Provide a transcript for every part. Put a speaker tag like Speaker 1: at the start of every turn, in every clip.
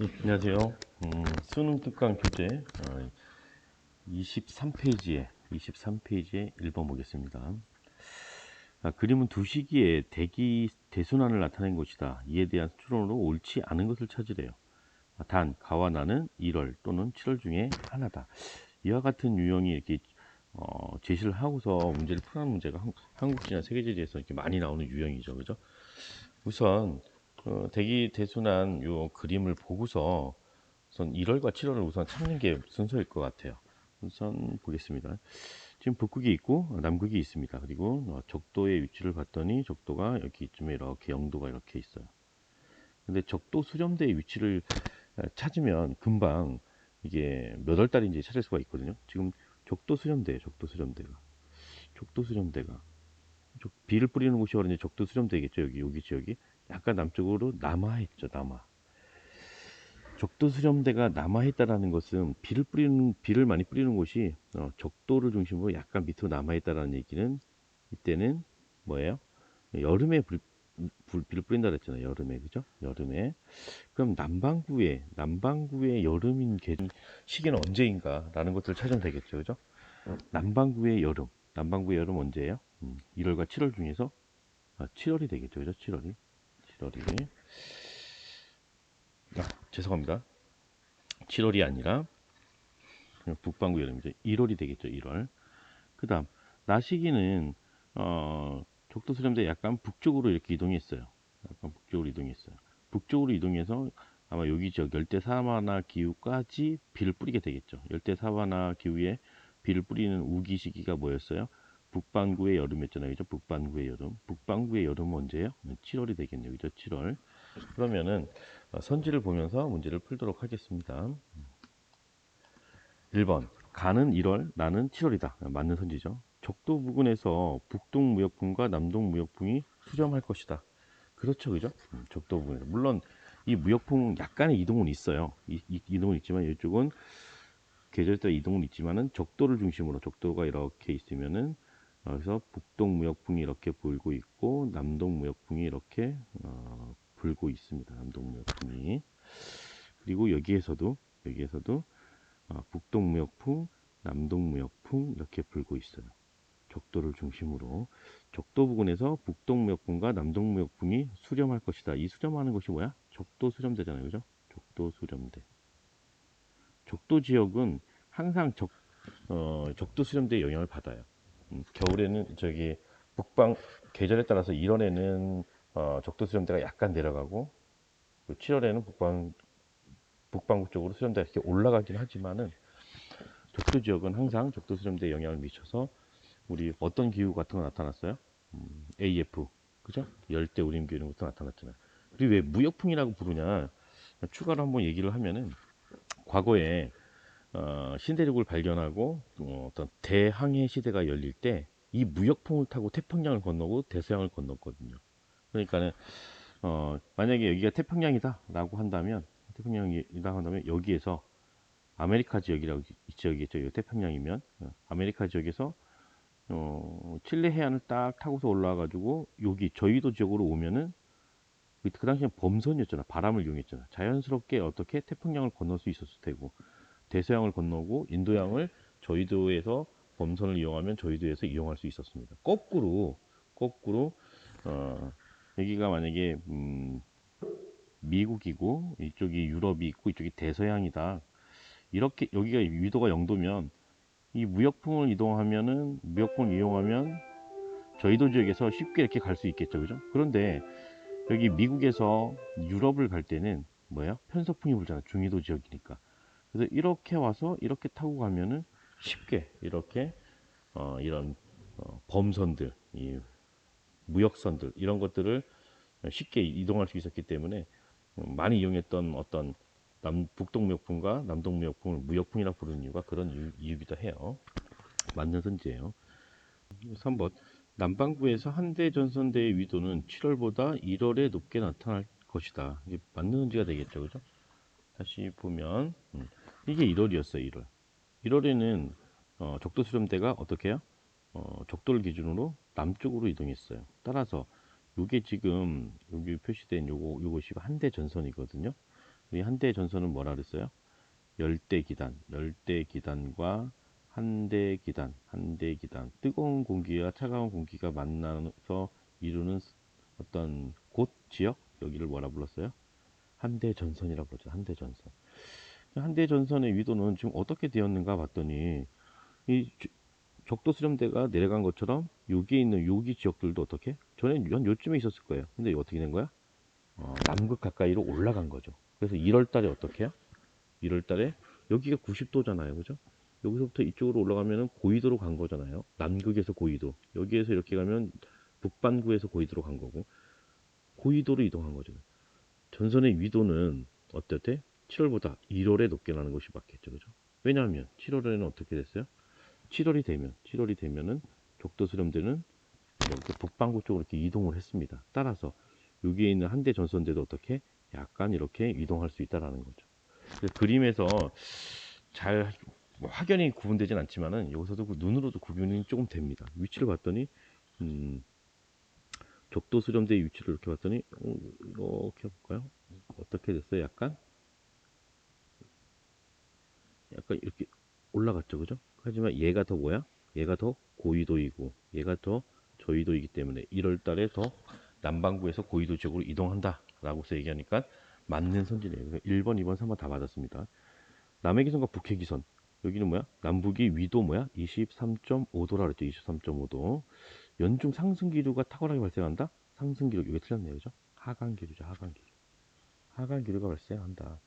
Speaker 1: 안녕하세요. 수능 특강 교재 23페이지에 1번 보겠습니다. 그림은 두 시기에 대기 대순환을 나타낸 것이다. 이에 대한 추론으로 옳지 않은 것을 찾으래요. 단, 가와 나는 1월 또는 7월 중에 하나다. 이와 같은 유형이 이렇게 제시를 하고서 문제를 푸는 문제가 한국지나 세계지리에서 이렇게 많이 나오는 유형이죠. 그죠? 우선 대기 대순환 요 그림을 보고서 우선 1월과 7월을 우선 찾는 게 순서일 것 같아요. 우선 보겠습니다. 지금 북극이 있고 남극이 있습니다. 그리고 적도의 위치를 봤더니 적도가 여기 이쯤에 이렇게 영도가 이렇게 있어요. 근데 적도 수렴대의 위치를 찾으면 금방 이게 몇 월 달인지 찾을 수가 있거든요. 지금 적도 수렴대가 비를 뿌리는 곳이 어딘지 적도 수렴대겠죠. 여기 지역이 약간 남쪽으로 남하했죠. 남하. 적도 수렴대가 남하했다라는 것은 비를 많이 뿌리는 곳이 적도를 중심으로 약간 밑으로 남하했다라는 얘기는 이때는 뭐예요? 여름에 비를 뿌린다 그랬잖아요. 여름에 그죠? 여름에 그럼 남반구의 여름인 시기는 언제인가라는 것들을 찾으면 되겠죠. 그죠? 남반구의 여름 언제예요? 1월과 7월 중에서 7월이 되겠죠. 그죠? 7월이 죄송합니다. 7월이 아니라 북반구 여름이죠. 1월이 되겠죠. 1월. 그 다음 나시기는 적도 수렴대 약간 북쪽으로 이렇게 이동했어요. 북쪽으로 이동해서 아마 여기 지역 열대 사바나 기후까지 비를 뿌리게 되겠죠. 열대 사바나 기후에 비를 뿌리는 우기 시기가 뭐였어요? 북반구의 여름이었잖아요. 그죠? 북반구의 여름은 언제예요? 7월이 되겠네요. 그죠? 7월. 그러면은 선지를 보면서 문제를 풀도록 하겠습니다. 1번 가는 1월 나는 7월이다. 맞는 선지죠. 적도 부근에서 북동무역풍과 남동무역풍이 수렴할 것이다. 그렇죠, 그죠? 적도 부근에서 물론 이 무역풍 약간의 이동은 있어요. 이동은 있지만 이쪽은 계절에 따라 이동은 있지만은 적도를 중심으로 적도가 이렇게 있으면은 그래서 북동무역풍이 이렇게 불고 있고 남동무역풍이 이렇게 불고 있습니다. 남동무역풍이. 그리고 여기에서도 북동무역풍, 남동무역풍 이렇게 불고 있어요. 적도를 중심으로 적도 부근에서 북동무역풍과 남동무역풍이 수렴할 것이다. 이 수렴하는 것이 뭐야? 적도 수렴대잖아요. 그죠? 적도 수렴대. 적도 지역은 항상 적도 수렴대의 영향을 받아요. 겨울에는 북방 계절에 따라서 1월에는 적도 수렴대가 약간 내려가고 7월에는 북반구 쪽으로 수렴대가 이렇게 올라가긴 하지만은 적도 지역은 항상 적도 수렴대에 영향을 미쳐서 우리 어떤 기후 같은 거 나타났어요? AF 그죠? 열대 우림 기후 이런 것도 나타났잖아요. 우리 왜 무역풍이라고 부르냐? 추가로 한번 얘기를 하면은 과거에 신대륙을 발견하고 어떤 대항해 시대가 열릴 때 이 무역풍을 타고 태평양을 건너고 대서양을 건넜거든요. 그러니까는 만약에 여기가 태평양이다 한다면 여기에서 아메리카 지역이라고 이 지역이겠죠. 이 태평양이면 아메리카 지역에서 칠레 해안을 딱 타고서 올라와가지고 여기 저희도 지역으로 오면은 그 당시엔 범선이었잖아. 바람을 이용했잖아. 자연스럽게 어떻게 태평양을 건널 수 있었을 테고 대서양을 건너고 인도양을 저희도에서 범선을 이용하면 저희도에서 이용할 수 있었습니다. 거꾸로 어, 여기가 만약에 미국이고 이쪽이 유럽이 있고 이쪽이 대서양이다. 이렇게 여기가 위도가 0도면 이 무역풍을 이용하면 저희도 지역에서 쉽게 이렇게 갈 수 있겠죠, 그죠? 그런데 여기 미국에서 유럽을 갈 때는 뭐예요? 편서풍이 불잖아, 중위도 지역이니까. 그래서 이렇게 와서 이렇게 타고 가면은 쉽게 이렇게 이런 범선들, 이 무역선들 이런 것들을 쉽게 이동할 수 있었기 때문에 많이 이용했던 어떤 북동무역풍과 남동무역풍을 무역풍이라 부르는 이유가 그런 이유기도 해요. 맞는 선지예요. 3번 남반구에서 한대 전선대의 위도는 7월보다 1월에 높게 나타날 것이다. 이게 맞는 선지가 되겠죠, 그죠? 다시 보면 이게 1월이었어요. 1월. 1월에는 적도 수렴대가 어떻게 해요? 적도를 기준으로 남쪽으로 이동했어요. 따라서 요게 지금 여기 표시된 요것이 한대 전선이거든요. 이 한대 전선은 뭐라 그랬어요? 열대기단, 열대기단과 한대기단, 한대기단. 뜨거운 공기와 차가운 공기가 만나서 이루는 어떤 곳, 지역, 여기를 뭐라 불렀어요? 한대전선이라고 그러죠. 한대전선. 한대전선의 위도는 지금 어떻게 되었는가 봤더니 이 적도 수렴대가 내려간 것처럼 여기에 있는 여기 지역들도 어떻게? 전에 한 요쯤에 있었을 거예요. 근데 어떻게 된 거야? 남극 가까이로 올라간 거죠. 그래서 1월 달에 어떻게 해요? 1월 달에 여기가 90도잖아요. 그죠? 여기서부터 이쪽으로 올라가면 고緯도로 간 거잖아요. 남극에서 고緯도. 여기에서 이렇게 가면 북반구에서 고緯도로 간 거고 고緯도로 이동한 거죠. 전선의 위도는 어떻대? 7월보다 1월에 높게 나는 것이 맞겠죠. 그죠? 왜냐하면 7월에는 어떻게 됐어요? 7월이 되면은 적도 수렴대는 이렇게 북반구 쪽으로 이렇게 이동을 했습니다. 따라서 여기에 있는 한대 전선대도 어떻게 약간 이렇게 이동할 수 있다라는 거죠. 그림에서 잘 확연히 구분되진 않지만은 여기서도 눈으로도 구분이 조금 됩니다. 위치를 봤더니 적도 수렴대의 위치를 이렇게 봤더니 이렇게 볼까요? 어떻게 됐어요? 약간 이렇게 올라갔죠, 그죠? 하지만 얘가 더 뭐야? 얘가 더 고緯도이고 얘가 더 저緯도이기 때문에 1월 달에 더 남반구에서 고緯도 지역으로 이동한다 라고 해서 얘기하니까 맞는 선진이에요. 1번, 2번, 3번 다 맞았습니다. 남해기선과 북해기선, 여기는 뭐야? 남북이 위도 뭐야? 23.5도라 그랬죠. 23.5도. 연중 상승기류가 탁월하게 발생한다? 상승기류, 이게 틀렸네요. 그죠? 하강기류죠. 하강기류. 하강기류가 발생한다.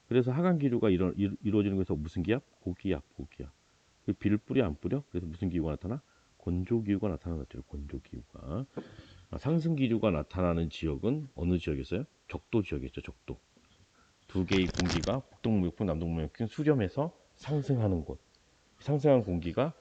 Speaker 1: 그래서 하강기류가 이루어지는 것에서 무슨 기압? 고기압, 고기압. 비를 뿌려 안 뿌려? 그래서 무슨 기후가 나타나? 건조기후가 나타나죠. 건조기후가. 상승기류가 나타나는 지역은 어느 지역이었어요? 적도 지역이었죠. 적도. 두 개의 공기가 북동무역풍, 남동무역풍 수렴해서 상승하는 곳. 상승한 공기가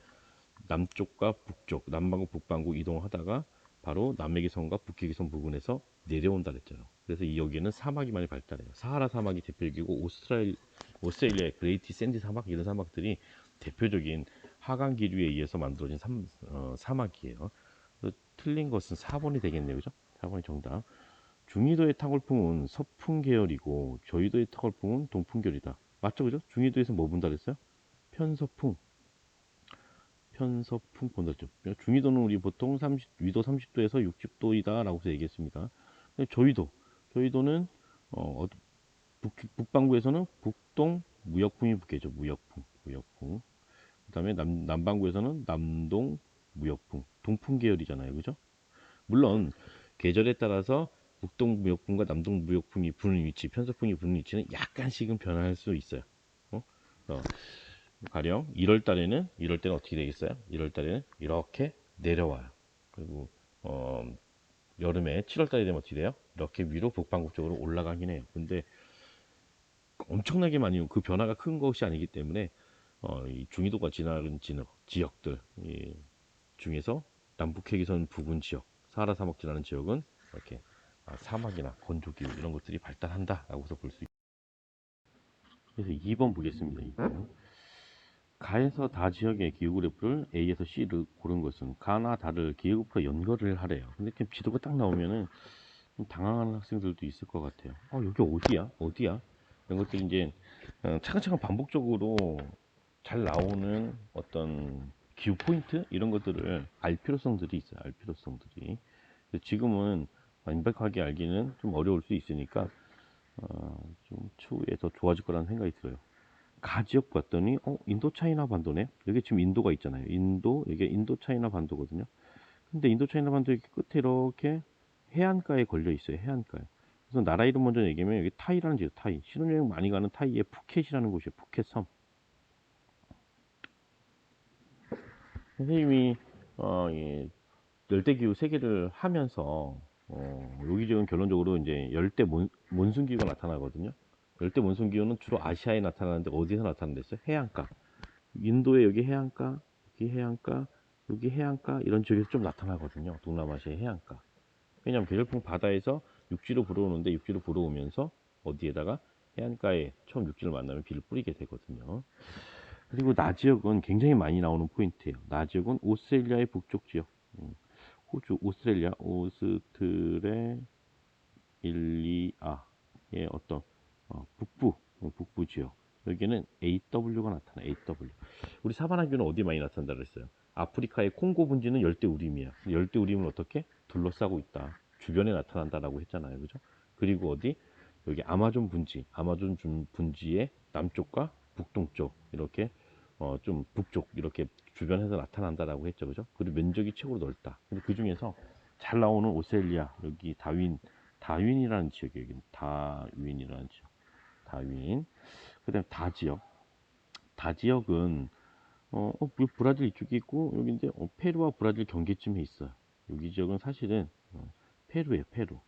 Speaker 1: 남쪽과 북쪽, 남반구, 북반구 이동하다가 바로 남해기선과 북해기선 부근에서 내려온다 그랬잖아요. 그래서 여기에는 사막이 많이 발달해요. 사하라 사막이 대표적이고 오스트레일리아의 그레이티 샌디 사막 이런 사막들이 대표적인 하강 기류에 의해서 만들어진 사막이에요. 틀린 것은 4번이 되겠네요. 그죠? 4번이 정답. 중위도의 탕골풍은 서풍 계열이고 저위도의 탕골풍은 동풍 계열이다. 맞죠? 그죠? 중위도에서 뭐 분다 그랬어요? 편서풍. 편서풍 본다죠. 중위도는 우리 보통 위도 30도에서 60도이다 라고 해서 얘기했습니다. 저위도는 북반구에서는 북동 무역풍이 불겠죠. 무역풍. 그 다음에 남반구에서는 남동 무역풍, 동풍 계열이잖아요. 그죠? 물론 계절에 따라서 북동 무역풍과 남동 무역풍이 부는 위치, 편서풍이 부는 위치는 약간씩은 변할 수 있어요. 어, 가령 1월 달에는 어떻게 되겠어요? 1월 달에는 이렇게 내려와요. 그리고 여름에 7월 달이 되면 어떻게 돼요? 이렇게 위로 북반구 쪽으로 올라가긴 해요. 근데 엄청나게 많이 그 변화가 큰 것이 아니기 때문에 이 중위도가 지나는 지역들 중에서 남북해기선 부근 지역, 사하라 사막 지나는 지역은 이렇게 사막이나 건조기후 이런 것들이 발달한다라고 해서 볼 수 있습니다. 그래서 2번 보겠습니다. 2번. 가에서 다 지역의 기후그래프를 A에서 C를 고른 것은 가나 다를 기후그래프로 연결을 하래요. 근데 이렇게 지도가 딱 나오면은 좀 당황하는 학생들도 있을 것 같아요. 여기 어디야? 어디야? 이런 것들이 이제 차근차근 반복적으로 잘 나오는 어떤 기후 포인트 이런 것들을 알 필요성들이 있어요. 알 필요성들이. 지금은 완벽하게 알기는 좀 어려울 수 있으니까 좀 추후에 더 좋아질 거라는 생각이 들어요. 가지역 봤더니 인도 차이나 반도네. 여기 지금 인도가 있잖아요. 이게 인도 차이나 반도거든요. 근데 인도 차이나 반도 이렇게 끝에 이렇게 해안가에 걸려 있어요. 해안가에. 그래서 나라 이름 먼저 얘기하면 여기 타이라는 지역, 타이. 신혼여행 많이 가는 타이의 푸켓이라는 곳이에요. 푸켓 섬. 선생님이 이 열대기후 세개를 하면서 여기 지금 결론적으로 이제 열대 몬순기후가 나타나거든요. 열대 몬순기후는 주로 아시아에 나타나는데 어디서 나타난댔어요? 해안가. 인도의 여기 해안가, 여기 해안가, 여기 해안가 이런 지역에서 좀 나타나거든요. 동남아시아의 해안가. 왜냐하면 계절풍 바다에서 육지로 불어오는데 육지로 불어오면서 어디에다가 해안가에 처음 육지를 만나면 비를 뿌리게 되거든요. 그리고 나지역은 굉장히 많이 나오는 포인트예요. 나지역은 오스트레일리아의 북쪽 지역, 호주, 오스트레일리아, 오스트레일리아의 어떤 북부 지역. 여기는 AW가 나타나. AW. 우리 사바나균은 어디 많이 나타난다 그랬어요? 아프리카의 콩고 분지는 열대우림이야. 열대우림을 어떻게 둘러싸고 있다. 주변에 나타난다라고 했잖아요, 그죠? 그리고 어디? 여기 아마존 분지, 분지의 남쪽과 북동쪽 이렇게 좀 북쪽 이렇게 주변에서 나타난다라고 했죠, 그죠? 그리고 면적이 최고로 넓다. 근데 그 중에서 잘 나오는 오셀리아 여기 다윈이라는 지역이에요. 여기 다윈이라는 지역. 다윈. 그다음 다지역은 브라질 이쪽에 있고 여기인데 페루와 브라질 경계쯤에 있어요. 여기 지역은 사실은 페루예요, 페루.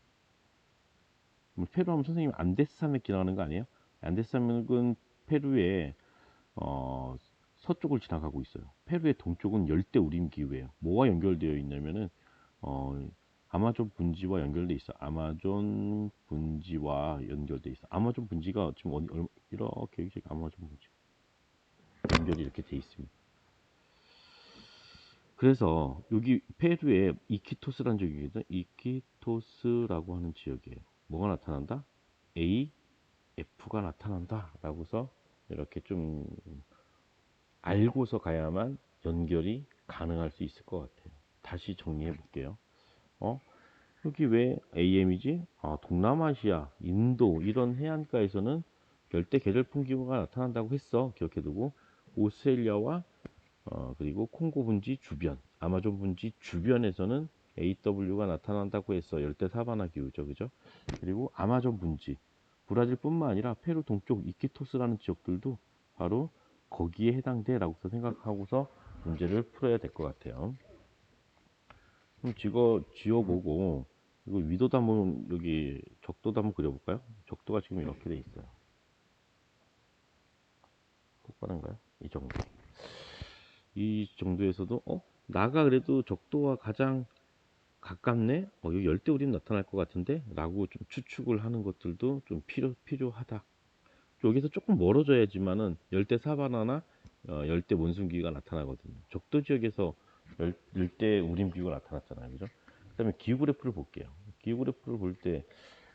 Speaker 1: 페루 하면 선생님 안데스 산맥 지나가는 거 아니에요? 안데스 산맥은 페루의 어, 서쪽을 지나가고 있어요. 페루의 동쪽은 열대 우림 기후예요. 뭐와 연결되어 있냐면은 어, 아마존 분지와 연결돼 있어. 아마존 분지와 연결돼 있어. 아마존 분지가 지금 이렇게 여기 아마존 분지 연결이 이렇게 돼 있습니다. 그래서 여기 페루에 이키토스라는 지역이거든. 이키토스라고 하는 지역이에요. 뭐가 나타난다? AF가 나타난다. 라고서 이렇게 좀 알고서 가야만 연결이 가능할 수 있을 것 같아요. 다시 정리해 볼게요. 여기 왜 AM이지? 동남아시아, 인도 이런 해안가에서는 열대 계절풍 기후가 나타난다고 했어. 기억해두고 오스트레일리아와 그리고 콩고 분지 주변, 아마존 분지 주변에서는 AW가 나타난다고 했어. 열대 사바나 기후죠, 그죠? 그리고 아마존 분지, 브라질뿐만 아니라 페루 동쪽 이키토스라는 지역들도 바로 거기에 해당돼라고 생각하고서 문제를 풀어야 될 것 같아요. 그럼 지어보고 이거 위도도 한번 여기 적도도 한번 그려볼까요? 적도가 지금 이렇게 돼 있어요. 똑바른가요? 이 정도. 이 정도에서도 나가 그래도 적도와 가장 가깝네? 여기 열대우림 나타날 것 같은데? 라고 좀 추측을 하는 것들도 좀 필요하다. 여기서 조금 멀어져야지만은 열대 사바나나 열대 몬순기가 나타나거든요. 적도 지역에서 열대 우림 기후가 나타났잖아요. 그죠? 그 다음에 기후 그래프를 볼게요. 기후 그래프를 볼 때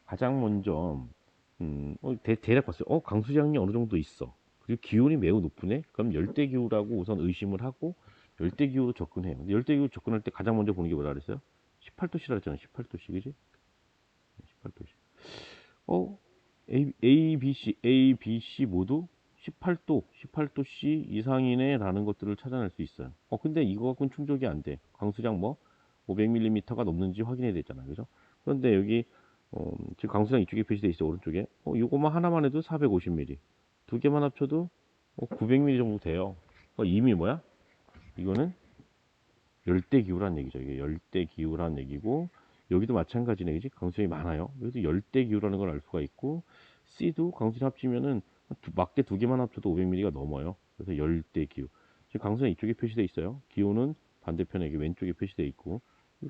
Speaker 1: 가장 먼저 대략 봤어요. 강수량이 어느 정도 있어. 그리고 기온이 매우 높으네. 그럼 열대 기후라고 우선 의심을 하고 열대 기후로 접근해요. 근데 열대 기후 접근할 때 가장 먼저 보는 게 뭐라 그랬어요? 18도씨라 했잖아요. 18도씨, 그지? 18도씨. 어, A, B, C 모두 18도 C 이상이네라는 것들을 찾아낼 수 있어요. 근데 이거 갖고는 충족이 안 돼. 강수량 뭐 500mm가 넘는지 확인해야 되잖아요. 그죠? 그런데 여기 지금 강수량 이쪽에 표시되어 있어. 오른쪽에. 이거만 하나만 해도 450mm. 두 개만 합쳐도 900mm 정도 돼요. 이미 뭐야? 이거는 열대기후란 얘기죠. 이게 열대기후란 얘기고 여기도 마찬가지네. 그지? 강수량이 많아요. 여기도 열대기후라는 걸 알 수가 있고 C도 강수량 합치면은 막대 두 개만 합쳐도 500mm가 넘어요. 그래서 열대기후. 지금 강수량 이쪽에 표시되어 있어요. 기후는 반대편에 여기 왼쪽에 표시되어 있고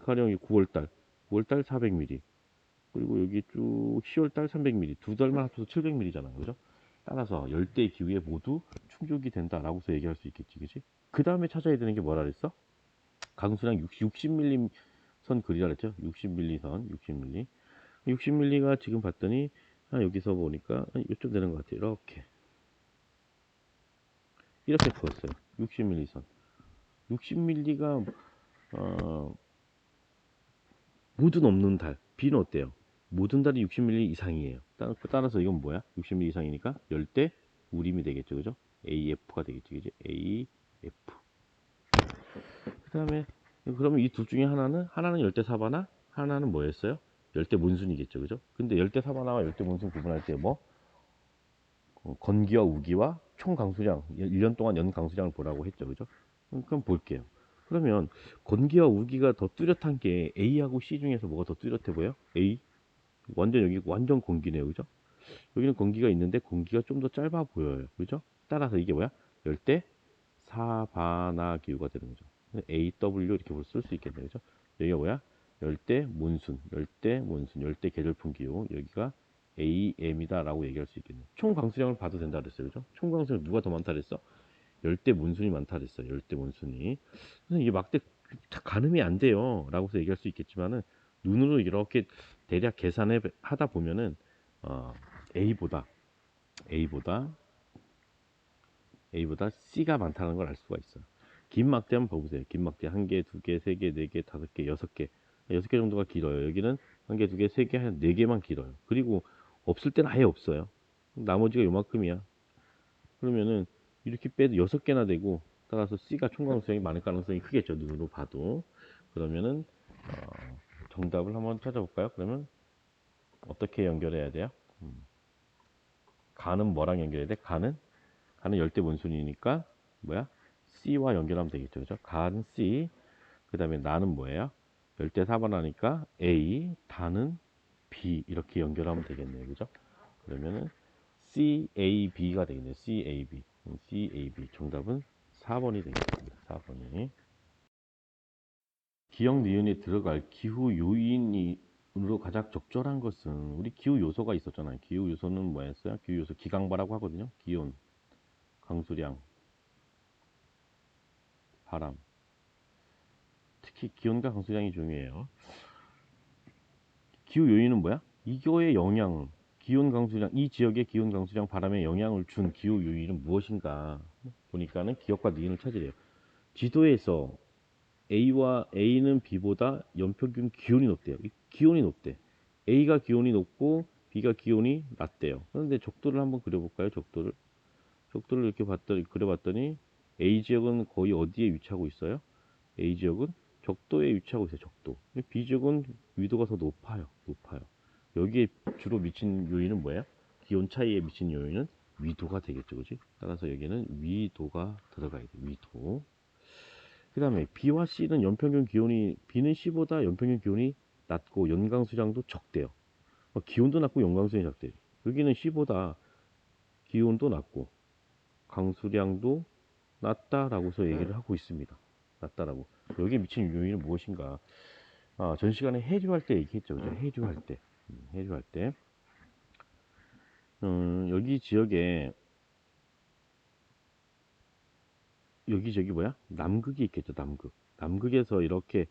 Speaker 1: 가령 9월달 400mm 그리고 여기 쭉 10월달 300mm 두 달만 합쳐서 700mm잖아요. 그죠? 따라서 열대기후에 모두 충족이 된다라고서 얘기할 수 있겠지. 그지? 그 다음에 찾아야 되는 게 뭐라 그랬어? 강수량 60mm 선 그리라 그랬죠. 60mm 선, 60mm. 60mm가 지금 봤더니 여기서 보니까 이쯤 되는 것 같아요. 이렇게 그었어요. 60mm 선. 60mm가 모두 넘는 달. B는 어때요? 모든 달이 60mm 이상이에요. 따라서 이건 뭐야? 60mm 이상이니까 열대 우림이 되겠죠, 그죠? AF가 되겠죠, 그죠? AF. 그 다음에 그러면 이 둘 중에 하나는 열대 사바나, 하나는 뭐였어요? 열대 몬순이겠죠, 그죠? 근데 열대 사바나와 열대 몬순 구분할 때 뭐? 건기와 우기와 총 강수량, 1년 동안 연 강수량을 보라고 했죠, 그죠? 그럼 볼게요. 그러면 건기와 우기가 더 뚜렷한 게 A하고 C 중에서 뭐가 더 뚜렷해 보여? A? 여기 완전 건기네요, 그죠? 여기는 건기가 있는데 건기가 좀 더 짧아 보여요, 그죠? 따라서 이게 뭐야? 열대 사바나 기후가 되는 거죠. AW 이렇게 쓸 수 있겠네요. 그죠? 여기가 뭐야? 열대 몬순, 열대 계절풍 기후. 여기가 AM이다라고 얘기할 수 있겠네요. 총 강수량을 봐도 된다 그랬어요. 그죠? 총 강수량 누가 더 많다 그랬어? 열대 몬순이 많다 그랬어요. 열대 몬순이. 그래서 이게 막대 가늠이 안 돼요. 라고서 얘기할 수 있겠지만은 눈으로 이렇게 대략 계산을 하다 보면은 A보다 A보다 C가 많다는 걸 알 수가 있어요. 긴 막대 한번 봐보세요. 긴 막대 한 개, 두 개, 세 개, 네 개, 다섯 개, 여섯 개. 여섯 개 정도가 길어요. 여기는 한 개, 두 개, 세 개, 한 네 개만 길어요. 그리고 없을 때는 아예 없어요. 나머지가 요만큼이야. 그러면은 이렇게 빼도 여섯 개나 되고, 따라서 C가 총 가능성이 많을 가능성이 크겠죠. 눈으로 봐도. 그러면은 정답을 한번 찾아볼까요? 그러면 어떻게 연결해야 돼요? 가는 뭐랑 연결해야 돼? 가는 열대 원순이니까 뭐야? C와 연결하면 되겠죠. 그죠? 가는 C. 그 다음에 나는 뭐예요? 열대 사반하니까 A, 다는 B 이렇게 연결하면 되겠네요. 그죠? 그러면은 CAB가 되겠네요. CAB. CAB. 정답은 4번이 되겠습니다. 4번이. 기억 니은에 들어갈 기후 요인으로 가장 적절한 것은 우리 기후 요소가 있었잖아요. 기후 요소는 뭐였어요? 기후 요소 기강바라고 하거든요. 기온, 강수량, 바람. 특히 기온과 강수량이 중요해요. 기후 요인은 뭐야? 이거의 영향, 기온 강수량, 이 지역의 기온 강수량 바람에 영향을 준 기후 요인은 무엇인가 보니까는 기억과 니은을 찾으래요. 지도에서 A는 B보다 연평균 기온이 높대요. 기온이 높대. A가 기온이 높고 B가 기온이 낮대요. 그런데 적도를 한번 그려볼까요? 적도를 이렇게 그려봤더니 A 지역은 거의 어디에 위치하고 있어요? A 지역은 적도에 위치하고 있어요. 적도. B 지역은 위도가 더 높아요. 여기에 주로 미친 요인은 뭐예요? 기온 차이에 미친 요인은 위도가 되겠죠. 그지? 따라서 여기는 위도가 들어가야 돼. 위도. 그 다음에 B와 C는 연평균 기온이, B는 C보다 연평균 기온이 낮고 연강수량도 적대요. 기온도 낮고 연강수량이 적대요. 여기는 C보다 기온도 낮고 강수량도 낮다라고서 얘기를 하고 있습니다. 낮다라고. 여기에 미친 요인은 무엇인가? 전 시간에 해류할 때 얘기했죠. 그죠? 해류할 때. 여기 지역에 여기저기 뭐야? 남극이 있겠죠. 남극에서 이렇게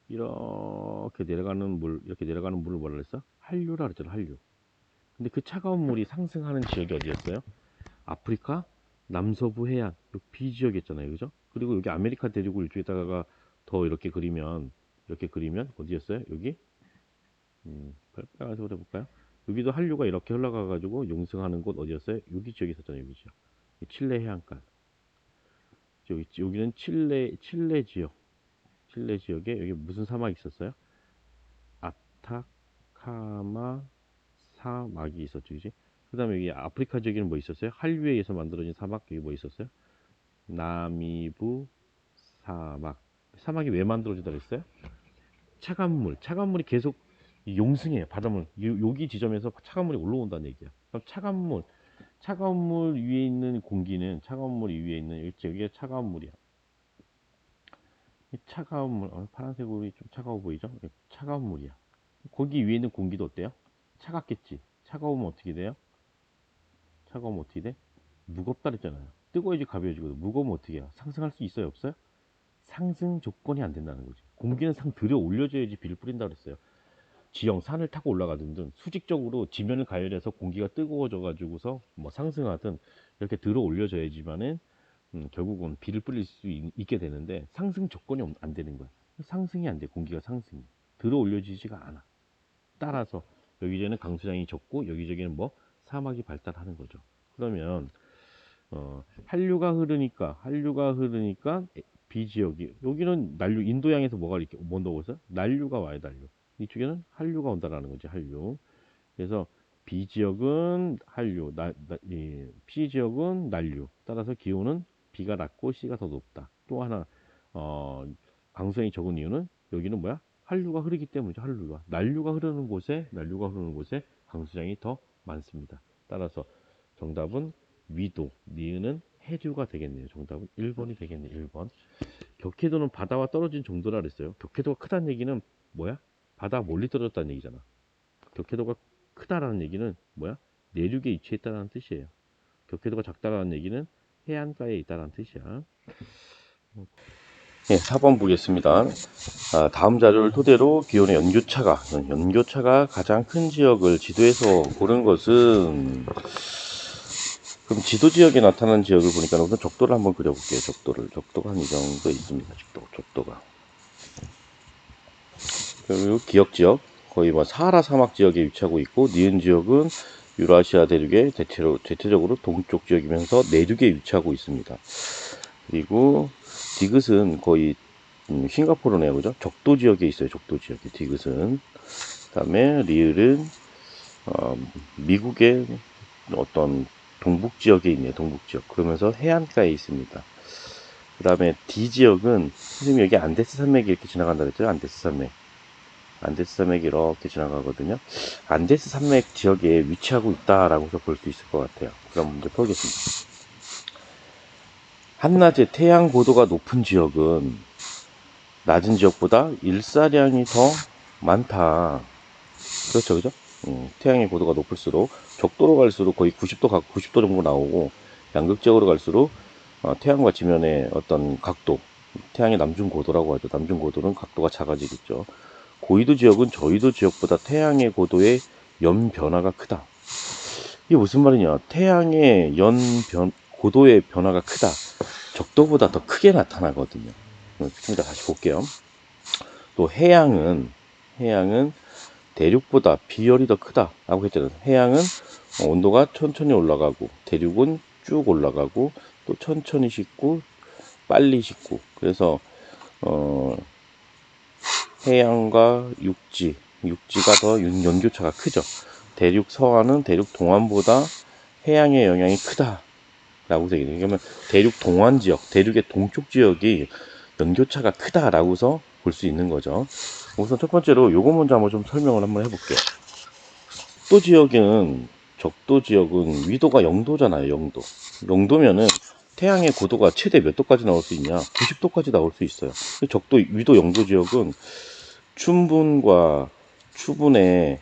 Speaker 1: 내려가는 물을 뭐라 그랬어? 한류라 그랬잖아. 한류. 근데 그 차가운 물이 상승하는 지역이 어디였어요? 아프리카 남서부 해안 요 B 지역이었잖아요. 그죠? 그리고 여기 아메리카 대륙을 이쪽에다가 더 이렇게 그리면 어디였어요? 여기 빨간색으로 해볼까요? 여기도 한류가 이렇게 흘러가 가지고 용승하는 곳 어디였어요? 여기 지역이 있었잖아요. 여기 지역. 칠레 해안가. 여기는 칠레 지역. 칠레 지역에 여기 무슨 사막이 있었어요? 아타카마 사막이 있었죠. 그지? 그 다음에 여기 아프리카 지역에는 뭐 있었어요? 한류에 의해서 만들어진 사막. 여기 뭐 있었어요? 나미부 사막. 사막이 왜 만들어지다 그랬어요? 차가운 물이 계속 용승해요. 바닷물. 여기 지점에서 차가운 물이 올라온다는 얘기야. 그럼 차가운 물 위에 있는 공기는 차가운 물 위에 있는 여기에 차가운 물이야. 이 차가운 물, 파란색으로 좀 차가워 보이죠? 차가운 물이야. 거기 위에 있는 공기도 어때요? 차갑겠지. 차가우면 어떻게 돼요? 차가우면 어떻게 돼? 무겁다 그랬잖아요. 뜨거워야지 가벼워지거든. 무거우면 어떻게 해요? 상승할 수 있어요? 없어요? 상승 조건이 안 된다는 거지. 공기는 들어 올려줘야지 비를 뿌린다 그랬어요. 지형, 산을 타고 올라가든 든 수직적으로 지면을 가열해서 공기가 뜨거워져 가지고서 뭐 상승하든 이렇게 들어 올려줘야지만은 결국은 비를 뿌릴 수 있게 되는데 상승 조건이 안 되는 거야. 상승이 안 돼. 공기가 상승이 들어 올려지지가 않아. 따라서 여기저기는 강수량이 적고 여기저기는 뭐 사막이 발달하는 거죠. 그러면 한류가 흐르니까 B 지역이 여기는 난류 인도양에서 뭐가 이렇게 온다고 해서 난류가 와요. 난류. 이쪽에는 한류가 온다라는 거지. 한류. 그래서 B 지역은 한류, P 지역은 난류. 따라서 기온은 B가 낮고 C가 더 높다. 또 하나 강수량이 적은 이유는 여기는 뭐야? 한류가 흐르기 때문이죠. 난류가 흐르는 곳에 강수량이 더 많습니다. 따라서 정답은 위도, 니은은 해류가 되겠네요. 정답은 1번이 되겠네요. 1번. 격해도는 바다와 떨어진 정도라 그랬어요. 격해도가 크다는 얘기는 뭐야? 바다 멀리 떨어졌다는 얘기잖아. 격해도가 크다라는 얘기는 뭐야? 내륙에 위치해 있다는 뜻이에요. 격해도가 작다라는 얘기는 해안가에 있다는 뜻이야. 네, 4번 보겠습니다. 다음 자료를 토대로 기온의 연교차가 가장 큰 지역을 지도에서 고른 것은 그럼 지도 지역에 나타난 지역을 보니까 우선 적도를 한번 그려볼게요. 적도가 한 이 정도 있습니다. 적도가. 그리고 기역 지역, 거의 뭐 사하라 사막 지역에 위치하고 있고, 니은 지역은 유라시아 대륙의 대체적으로 동쪽 지역이면서 내륙에 위치하고 있습니다. 그리고 디귿은 거의 싱가포르네요, 그죠? 적도 지역에 있어요. 적도 지역에 디귿은. 그다음에 리을은 미국의 어떤 동북 지역에 있네요. 동북 지역. 그러면서 해안가에 있습니다. 그 다음에 D 지역은 선생님 여기 안데스 산맥이 이렇게 지나간다 그랬죠? 안데스 산맥이 이렇게 지나가거든요. 안데스 산맥 지역에 위치하고 있다라고 해서 볼 수 있을 것 같아요. 그럼 문제 풀겠습니다. 한낮에 태양 고도가 높은 지역은 낮은 지역보다 일사량이 더 많다. 그렇죠, 그죠? 태양의 고도가 높을수록 적도로 갈수록 거의 90도 정도 나오고, 양극적으로 갈수록 태양과 지면의 어떤 각도, 태양의 남중 고도라고 하죠. 남중 고도는 각도가 작아지겠죠. 고緯도 지역은 저緯도 지역보다 태양의 고도의 연 변화가 크다. 이게 무슨 말이냐? 태양의 고도의 변화가 크다. 적도보다 더 크게 나타나거든요. 좀 이따 다시 볼게요. 또 해양은 대륙보다 비열이 더 크다라고 했잖아요. 해양은 온도가 천천히 올라가고, 대륙은 쭉 올라가고, 또 천천히 식고 빨리 식고. 그래서 해양과 육지가 더 연교차가 크죠. 대륙 서안은 대륙 동안보다 해양의 영향이 크다라고 되겠네요. 그러면 대륙 동안 지역, 대륙의 동쪽 지역이 연교차가 크다라고서 볼 수 있는 거죠. 우선 첫 번째로 요거 먼저 한번 좀 설명을 한번 해볼게요. 적도 지역은 위도가 0도잖아요. 0도면은 태양의 고도가 최대 몇 도까지 나올 수 있냐? 90도까지 나올 수 있어요. 위도 0도 지역은 춘분과 추분의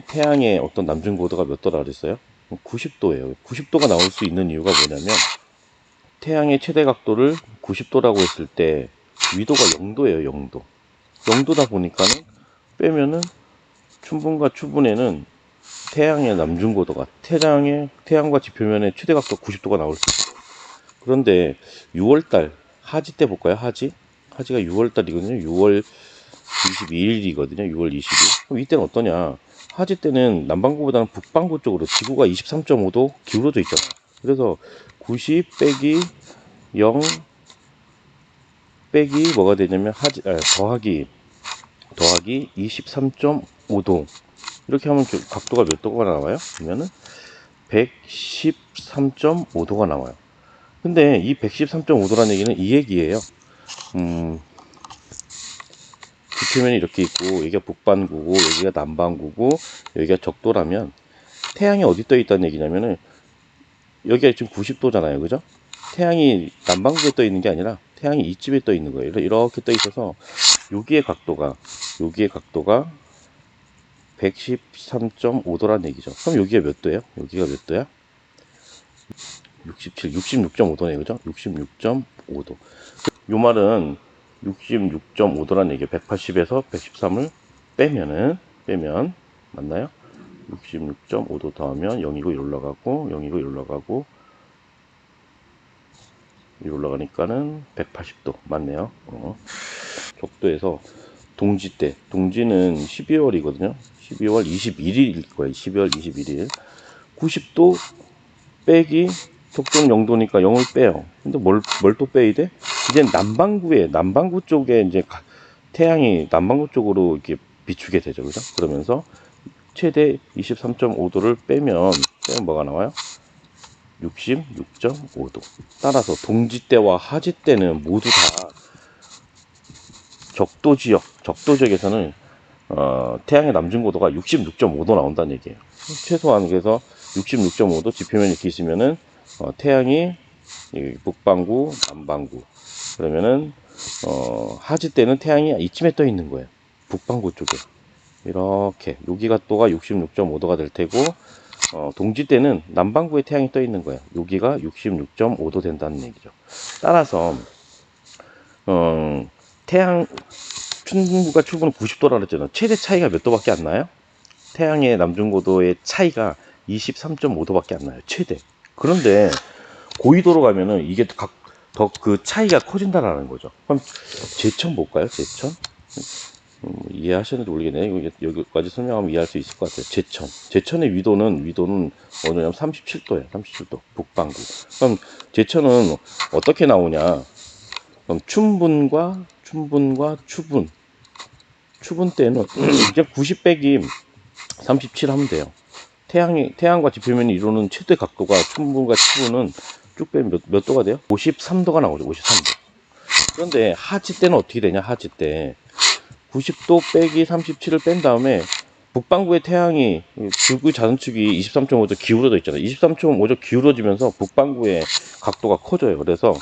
Speaker 1: 태양의 어떤 남중 고도가 몇 도라 그랬어요? 90도예요. 90도가 나올 수 있는 이유가 뭐냐면, 태양의 최대 각도를 90도라고 했을 때 위도가 0도예요. 0도다 보니까는 빼면은 춘분과 추분에는 태양의 남중 고도가 태양과 지표면의 최대 각도 90도가 나올 수 있어요. 그런데 6월달 하지 때 볼까요? 하지가 6월달이거든요. 6월 22일이거든요. 6월 20일. 그럼 이때는 어떠냐? 하지 때는 남반구보다는 북반구 쪽으로 지구가 23.5도 기울어져 있잖아요. 그래서 90 빼기 0 빼기 뭐가 되냐면 더하기 23.5도 이렇게 하면 각도가 몇 도가 나와요? 그러면은 113.5도가 나와요. 근데 이 113.5도라는 얘기는 이 얘기예요. 지표면이 이렇게 있고, 여기가 북반구고, 여기가 남반구고, 여기가 적도라면, 태양이 어디 떠 있다는 얘기냐면은, 여기가 지금 90도잖아요. 그죠? 태양이 남반구에 떠 있는 게 아니라, 태양이 이쯤에 떠 있는 거예요. 이렇게 떠 있어서, 여기의 각도가 113.5도라는 얘기죠. 그럼 여기가 몇 도예요? 여기가 몇 도야? 66.5도네요. 그죠? 66.5도. 요 말은 66.5도라는 얘기예요. 180에서 113을 빼면 맞나요? 66.5도 더하면 0이고 1 올라가고 0이고 1 올라가고 1 올라가니까는 180도 맞네요. 적도에서 동지는 12월이거든요. 12월 21일일 거예요. 12월 21일. 90도 빼기 적동 0도니까 0을 빼요. 근데 뭘 또 빼야 돼? 이제 남반구 쪽에 이제 태양이 남반구 쪽으로 이렇게 비추게 되죠. 그죠? 그러면서 최대 23.5도를 빼면 뭐가 나와요? 66.5도. 따라서 동지 때와 하지 때는 모두 다 적도 지역에서는 태양의 남중 고도가 66.5도 나온다는 얘기예요. 최소한 그래서 66.5도 지표면이 이렇게 있으면은 태양이 북반구, 남반구. 그러면은 하지 때는 태양이 이쯤에 떠 있는 거예요. 북반구 쪽에. 이렇게 여기가 또가 66.5도가 될 테고, 동지 때는 남반구에 태양이 떠 있는 거예요. 여기가 66.5도 된다는 얘기죠. 따라서 춘분과 추분은 90도라 그랬잖아요. 최대 차이가 몇 도밖에 안 나요? 태양의 남중고도의 차이가 23.5도밖에 안 나요. 최대. 그런데 고위도로 가면은 이게 더 그 차이가 커진다라는 거죠. 그럼 제천 볼까요? 제천? 이해하셨는지 모르겠네요. 여기까지 설명하면 이해할 수 있을 것 같아요. 제천의 위도는 어느냐면 37도예요. 37도. 북반구. 그럼 제천은 어떻게 나오냐? 그럼 춘분과 추분 때는 그냥 90 빼기 37 하면 돼요. 태양과 지표면이 이루는 최대 각도가 춘분과 추분은 쭉 빼면 몇 도가 돼요? 53도가 나오죠. 53도. 그런데 하지 때는 어떻게 되냐? 하지 때 90도 빼기 37을 뺀 다음에 북반구의 태양이 지구의 자전축이 23.5도 기울어져 있잖아요. 23.5도 기울어지면서 북반구의 각도가 커져요. 그래서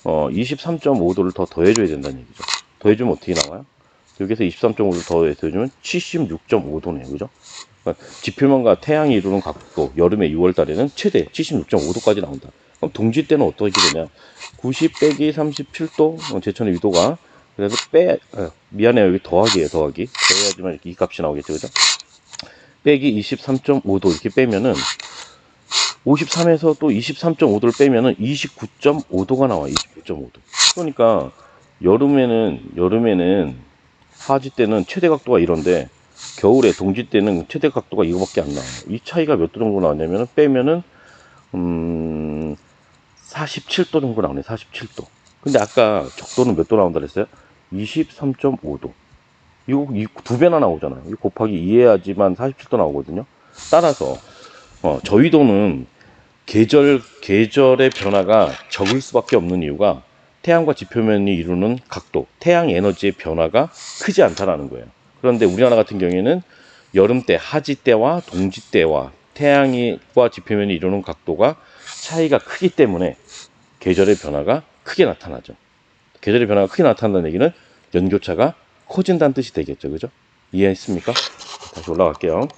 Speaker 1: 23.5도를 더 더해줘야 된다는 얘기죠. 더해주면 어떻게 나와요? 여기서 23.5도를 더해주면 76.5도네요. 그죠? 그러니까 지표면과 태양이 이루는 각도, 여름의 6월 달에는 최대 76.5도까지 나온다. 그럼 동지 때는 어떻게 되냐? 90 빼기 37도, 제천의 위도가. 그래서 미안해요. 여기 더하기예요, 더하기. 더해야지만 이렇게 이 값이 나오겠죠, 그죠? 빼기 23.5도 이렇게 빼면은 53에서 또 23.5도를 빼면은 29.5도가 나와요. 29.5도. 그러니까 여름에는 하지 때는 최대 각도가 이런데 겨울에 동지 때는 최대 각도가 이거밖에 안 나와요. 이 차이가 몇 도 정도 나왔냐면은 빼면은 47도 정도 나오네. 47도. 근데 아까 적도는 몇 도 나온다 그랬어요? 23.5도. 이거 두 배나 나오잖아요. 이거 곱하기 2 해야지만 47도 나오거든요. 따라서 저희도는 계절의 변화가 적을 수밖에 없는 이유가 태양과 지표면이 이루는 각도, 태양 에너지의 변화가 크지 않다라는 거예요. 그런데 우리나라 같은 경우에는 여름 때, 하지 때와 동지 때와 태양과 지표면이 이루는 각도가 차이가 크기 때문에 계절의 변화가 크게 나타나죠. 계절의 변화가 크게 나타난다는 얘기는 연교차가 커진다는 뜻이 되겠죠. 그죠? 이해했습니까? 다시 올라갈게요.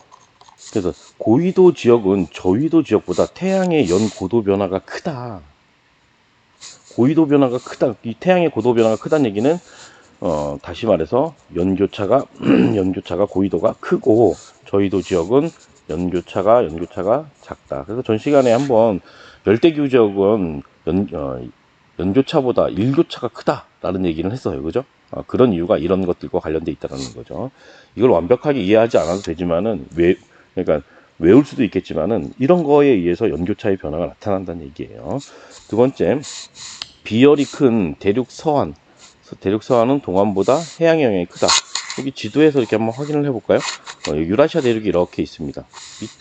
Speaker 1: 그래서 고위도 지역은 저위도 지역보다 태양의 연 고도 변화가 크다. 고위도 변화가 크다. 이 태양의 고도 변화가 크다는 얘기는 다시 말해서 연교차가 고위도가 크고 저위도 지역은 연교차가 작다. 그래서 전 시간에 한번 열대기후 지역은 연교차보다 일교차가 크다라는 얘기를 했어요. 그죠? 그런 이유가 이런 것들과 관련돼 있다는 거죠. 이걸 완벽하게 이해하지 않아도 되지만은 그러니까 외울 수도 있겠지만은 이런 거에 의해서 연교차의 변화가 나타난다는 얘기예요. 두 번째, 비열이 큰 대륙 서안은 동안보다 해양의 영향이 크다. 여기 지도에서 이렇게 한번 확인을 해볼까요? 유라시아 대륙이 이렇게 있습니다.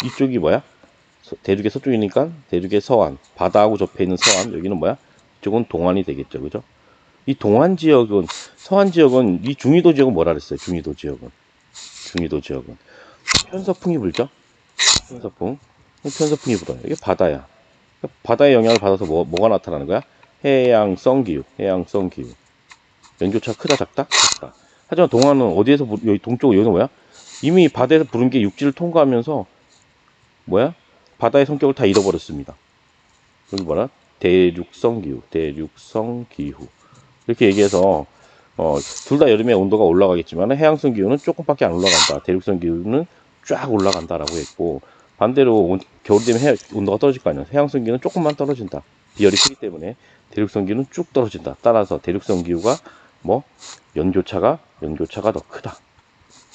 Speaker 1: 이쪽이 뭐야? 대륙의 서쪽이니까 대륙의 서안, 바다하고 접해 있는 서안. 여기는 뭐야? 이쪽은 동안이 되겠죠, 그죠? 이 동안 지역은, 서안 지역은, 이 중위도 지역은 뭐라 그랬어요? 중위도 지역은 편서풍이 불죠. 편서풍이 불어요. 이게 바다야. 바다의 영향을 받아서 뭐가 나타나는 거야? 해양성 기후. 연교차 크다, 작다? 하지만 동안은 어디에서 여기 동쪽, 여기는 뭐야? 이미 바다에서 부른 게 육지를 통과하면서 뭐야? 바다의 성격을 다 잃어버렸습니다. 여기 뭐라? 대륙성 기후. 이렇게 얘기해서 둘 다 여름에 온도가 올라가겠지만 해양성 기후는 조금밖에 안 올라간다. 대륙성 기후는 쫙 올라간다라고 했고, 반대로 겨울이 되면 온도가 떨어질 거 아니야. 해양성 기후는 조금만 떨어진다. 비열이 크기 때문에 대륙성 기후는 쭉 떨어진다. 따라서 대륙성 기후가 연교차가 더 크다.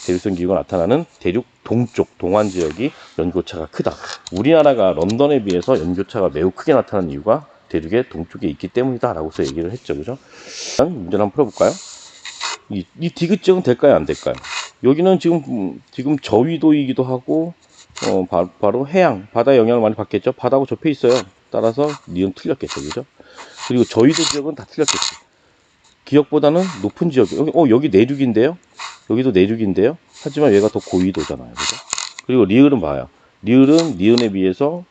Speaker 1: 대륙성 기후가 나타나는 대륙 동쪽 동안 지역이 연교차가 크다. 우리나라가 런던에 비해서 연교차가 매우 크게 나타나는 이유가 대륙의 동쪽에 있기 때문이다 라고서 얘기를 했죠. 그죠? 문제를 한번 풀어볼까요? 이 디귿 지역은 될까요, 안 될까요? 여기는 지금 저위도이기도 하고 바로 해양, 바다의 영향을 많이 받겠죠. 바다하고 접해 있어요. 따라서 니은 틀렸겠죠. 그죠? 그리고 저위도 지역은 다 틀렸겠죠. 기역보다는 높은 지역. 여기 내륙인데요. 여기도 내륙인데요. 하지만 얘가 더 고위도잖아요. 그죠? 그리고 리을은 봐요. 리을은 니은에 비해서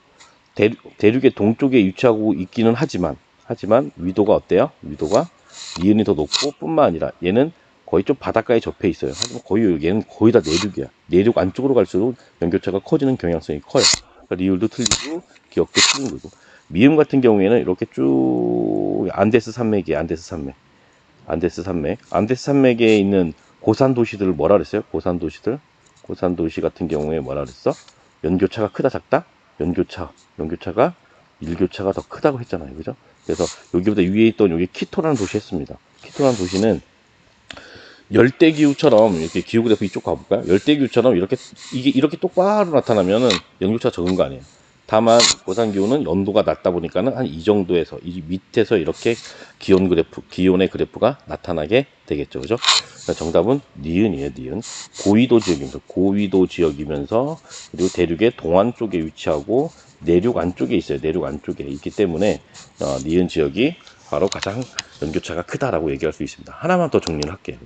Speaker 1: 대륙의 동쪽에 위치하고 있기는 하지만 위도가 어때요? 위도가 니은이 더 높고 뿐만 아니라 얘는 거의 좀 바닷가에 접해 있어요. 하지만 얘는 거의 다 내륙이야. 내륙 안쪽으로 갈수록 연교차가 커지는 경향성이 커요. 그러니까 리을도 틀리고 기역도 틀린 거고. 미음 같은 경우에는 이렇게 쭉 안데스 산맥이에요. 안데스 산맥에 있는 고산 도시들을 뭐라 그랬어요? 고산 도시 같은 경우에 뭐라 그랬어? 연교차가 크다, 작다? 연교차가 일교차가 더 크다고 했잖아요. 그죠? 그래서 여기보다 위에 있던 여기 키토라는 도시 했습니다. 키토라는 도시는 열대기후처럼 이렇게 기후 그래프 이쪽 가볼까요? 열대기후처럼 이게 이렇게 똑바로 나타나면은 연교차가 적은 거 아니에요. 다만 고산기후는 연도가 낮다 보니까는 한 이 정도에서 이 밑에서 이렇게 기온의 그래프가 나타나게 되겠죠. 그죠? 그러니까 정답은 니은이에요. 니은. 고위도 지역이면서 그리고 대륙의 동안 쪽에 위치하고 내륙 안쪽에 있어요. 내륙 안쪽에 있기 때문에 니은 지역이 바로 가장 연교차가 크다라고 얘기할 수 있습니다. 하나만 더 정리를 할게요.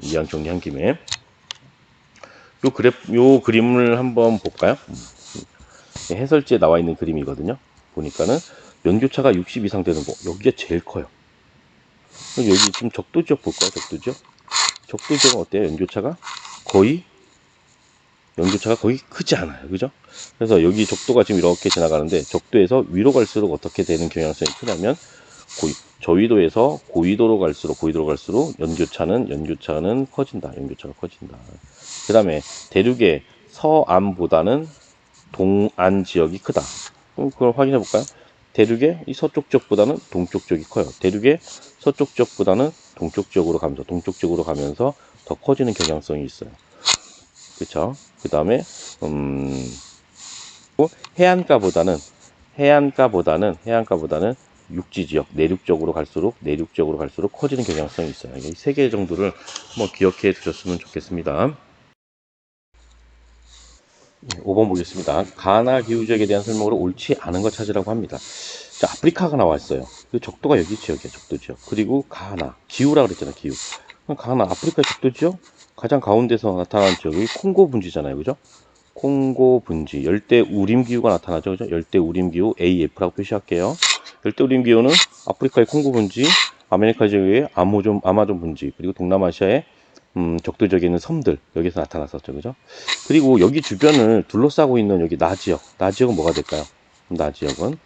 Speaker 1: 이왕 정리한 김에 요 그림을 한번 볼까요? 해설지에 나와 있는 그림이거든요. 보니까는 연교차가 60 이상 되는 곳, 여기가 제일 커요. 여기 지금 적도 지역 볼까요? 적도 지역은 어때요? 연교차가 거의 크지 않아요. 그죠? 그래서 여기 적도가 지금 이렇게 지나가는데 적도에서 위로 갈수록 어떻게 되는 경향성이 크냐면 저위도에서 고위도로 갈수록 연교차는 커진다. 연교차가 커진다. 그 다음에 대륙의 서안보다는 동안 지역이 크다. 그럼 그걸 확인해 볼까요? 대륙의 이 서쪽 지역보다는 동쪽 지역이 커요. 대륙의 서쪽 지역보다는 동쪽 지역으로 가면서 더 커지는 경향성이 있어요. 그렇죠? 그 다음에 해안가보다는 육지 지역, 내륙 지역으로 갈수록 커지는 경향성이 있어요. 이 세 개 정도를 한번 기억해 두셨으면 좋겠습니다. 5번 보겠습니다. 가나 기후 지역에 대한 설명으로 옳지 않은 것 찾으라고 합니다. 자, 아프리카가 나왔어요. 그 적도가 여기 지역이야, 적도 지역. 그리고 가나, 기후라 그랬잖아, 기후. 가나, 아프리카의 적도 지역 가장 가운데서 나타나는 지역이 콩고 분지잖아요, 그죠? 콩고 분지, 열대 우림 기후가 나타나죠, 그죠? 열대 우림 기후 AF라고 표시할게요. 열대 우림 기후는 아프리카의 콩고 분지, 아메리카 지역의 아마존 분지, 그리고 동남아시아의 적도 지역에 있는 섬들, 여기서 나타났었죠, 그죠? 그리고 여기 주변을 둘러싸고 있는 여기 나지역은 뭐가 될까요? 나지역은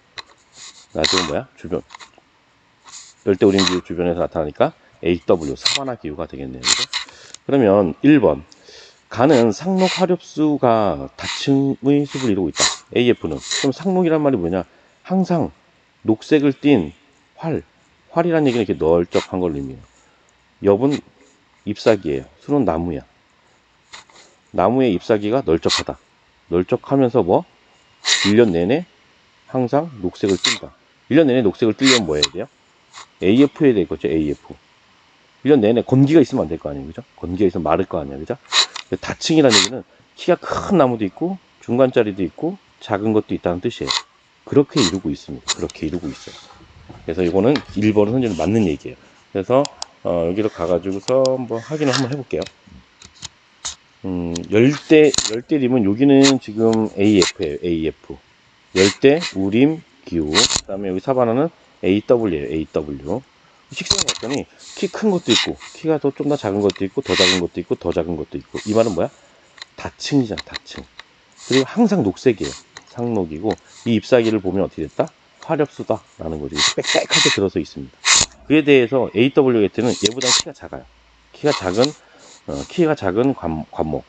Speaker 1: 뭐야? 주변 열대 우림 기후 주변에서 나타나니까 AW 사바나 기후가 되겠네요, 그죠? 그러면 1번 가는 상록 화렵수가 다층의 숲을 이루고 있다. AF는 그럼 상록이란 말이 뭐냐? 항상 녹색을 띤 활이란 얘기는 이렇게 널쩍한 걸 의미해요. 엽은 잎사귀예요. 수는 나무야. 나무의 잎사귀가 널쩍하다. 널쩍하면서 뭐? 1년 내내 항상 녹색을 띈다. 1년 내내 녹색을 띠려면 뭐 해야 돼요? AF 해야 되겠죠, AF. 1년 내내 건기가 있으면 안 될 거 아니에요, 그죠? 건기가 있으면 마를 거 아니에요, 그죠? 다층이라는 얘기는 키가 큰 나무도 있고, 중간짜리도 있고, 작은 것도 있다는 뜻이에요. 그렇게 이루고 있습니다. 그렇게 이루고 있어요. 그래서 이거는 1번은 현재는 맞는 얘기예요. 그래서 여기로 가가지고서 한번 확인을 한번 해볼게요. 열대림은 여기는 지금 AF예요. AF. 열대 우림 기후. 그 다음에 여기 사바나는 AW예요. AW. 식생을 봤더니 키 큰 것도 있고, 키가 좀 더 작은 것도 있고, 더 작은 것도 있고, 더 작은 것도 있고. 이 말은 뭐야? 다층이잖아, 다층. 그리고 항상 녹색이에요. 상록이고, 이 잎사귀를 보면 어떻게 됐다? 화렵수다 라는 거죠. 빽빽하게 들어서 있습니다. 그에 대해서 AW게트는 얘보다 키가 작아요. 키가 작은 관목.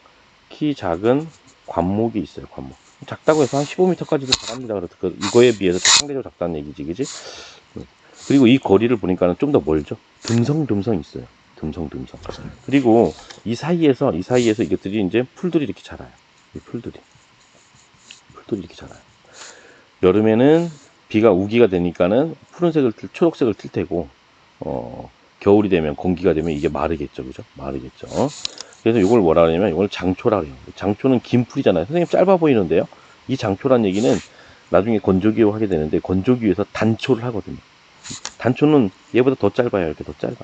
Speaker 1: 키 작은 관목이 있어요, 관목. 작다고 해서 한 15m까지도 잘합니다. 그래서 이거에 비해서 상대적으로 작다는 얘기지, 그지? 그리고 이 거리를 보니까는 좀 더 멀죠? 듬성듬성 있어요. 듬성듬성. 그리고 이 사이에서 이것들이 이제 풀들이 이렇게 자라요. 이 풀들이 이렇게 자라요. 여름에는 비가 우기가 되니까는 초록색을 튈 테고, 겨울이 되면, 건기가 되면 이게 마르겠죠. 그죠? 마르겠죠. 그래서 이걸 뭐라 그러냐면, 이걸 장초라 그래요. 장초는 긴 풀이잖아요. 선생님 짧아 보이는데요. 이 장초란 얘기는 나중에 건조기후 하게 되는데, 건조기후에서 단초를 하거든요. 단초는 얘보다 더 짧아요. 이렇게 더 짧아.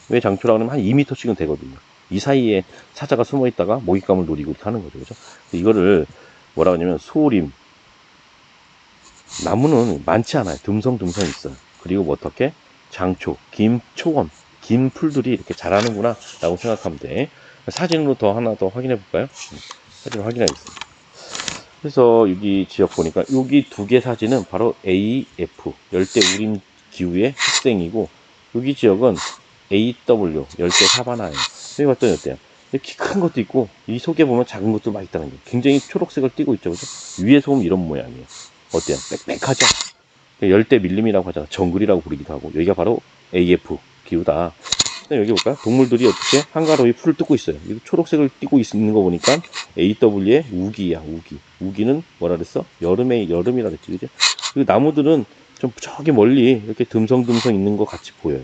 Speaker 1: 왜 장초라 그러면 한 2m씩은 되거든요. 이 사이에 사자가 숨어 있다가 먹잇감을 노리고 하는 거죠. 그죠? 이거를 뭐라 하냐면, 소림. 나무는 많지 않아요. 듬성듬성 있어요. 그리고 뭐 어떻게? 장초, 초원, 긴 풀들이 이렇게 자라는구나 라고 생각하면 돼. 사진으로 하나 더 확인해 볼까요? 사진을 확인하겠습니다. 그래서 여기 지역 보니까 여기 두 개 사진은 바로 AF, 열대 우림 기후의 특징이고, 여기 지역은 AW, 열대 사바나예요. 여기 봤더니 어때요? 키 큰 것도 있고 이 속에 보면 작은 것도 많이 있다는 게 굉장히 초록색을 띠고 있죠, 그죠? 위에서 보면 이런 모양이에요. 어때요? 빽빽하죠? 열대 밀림이라고 하잖아. 정글이라고 부르기도 하고. 여기가 바로 AF 기후다. 여기 볼까요? 동물들이 어떻게 한가로이 풀을 뜯고 있어요. 이 초록색을 띠고 있는 거 보니까 AW의 우기야, 우기. 우기는 뭐라 그랬어? 여름이라 그랬지, 그죠? 그리고 나무들은 좀 저기 멀리 이렇게 듬성듬성 있는 것 같이 보여요.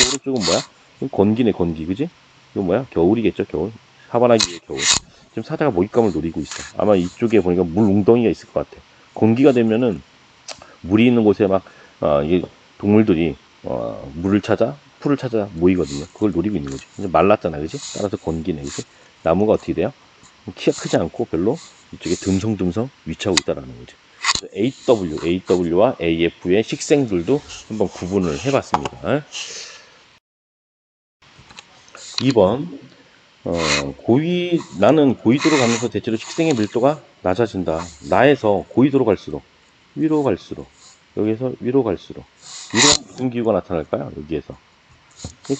Speaker 1: 오른쪽은 뭐야? 건기네, 건기, 그지? 이건 뭐야? 겨울이겠죠, 겨울. 하바나기의 겨울. 지금 사자가 먹잇감을 노리고 있어. 아마 이쪽에 보니까 물 웅덩이가 있을 것 같아. 건기가 되면은 물이 있는 곳에 막 이게 동물들이 물을 찾아 풀을 찾아 모이거든요. 그걸 노리고 있는 거지. 이제 말랐잖아, 그지? 따라서 건기네, 그지? 나무가 어떻게 돼요? 키가 크지 않고 별로 이쪽에 듬성듬성 위치하고 있다라는 거지. AW와 AF의 식생들도 한번 구분을 해봤습니다. 2번 나는 고위도로 가면서 대체로 식생의 밀도가 낮아진다. 나에서 고위도로 갈수록 위로 갈수록 여기서 위로 갈수록 위로 무슨 기후가 나타날까요? 여기에서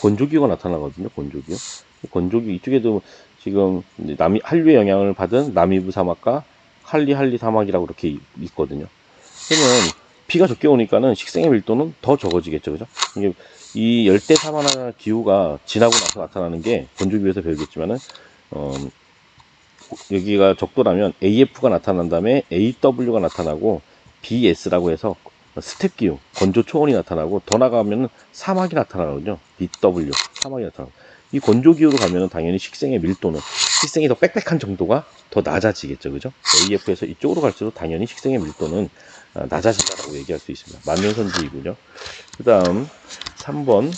Speaker 1: 건조기후가 나타나거든요. 건조기후. 건조기 이쪽에도 지금 한류의 영향을 받은 나미브 사막과 할리 사막이라고 이렇게 있거든요. 그러면 비가 적게 오니까는 식생의 밀도는 더 적어지겠죠, 그죠? 이게 이 열대 사마나 기후가 지나고 나서 나타나는 게 건조기후에서 배우겠지만은 여기가 적도라면 AF가 나타난 다음에 AW가 나타나고 BS라고 해서 스텝 기후, 건조 초원이 나타나고 더 나가면 사막이 나타나거든요. BW, 사막이 나타나고. 이 건조 기후로 가면 당연히 식생의 밀도는 식생이 더 빽빽한 정도가 더 낮아지겠죠, 그죠? AF에서 이쪽으로 갈수록 당연히 식생의 밀도는 낮아진다고 얘기할 수 있습니다. 만년선지이군요. 그 다음 3번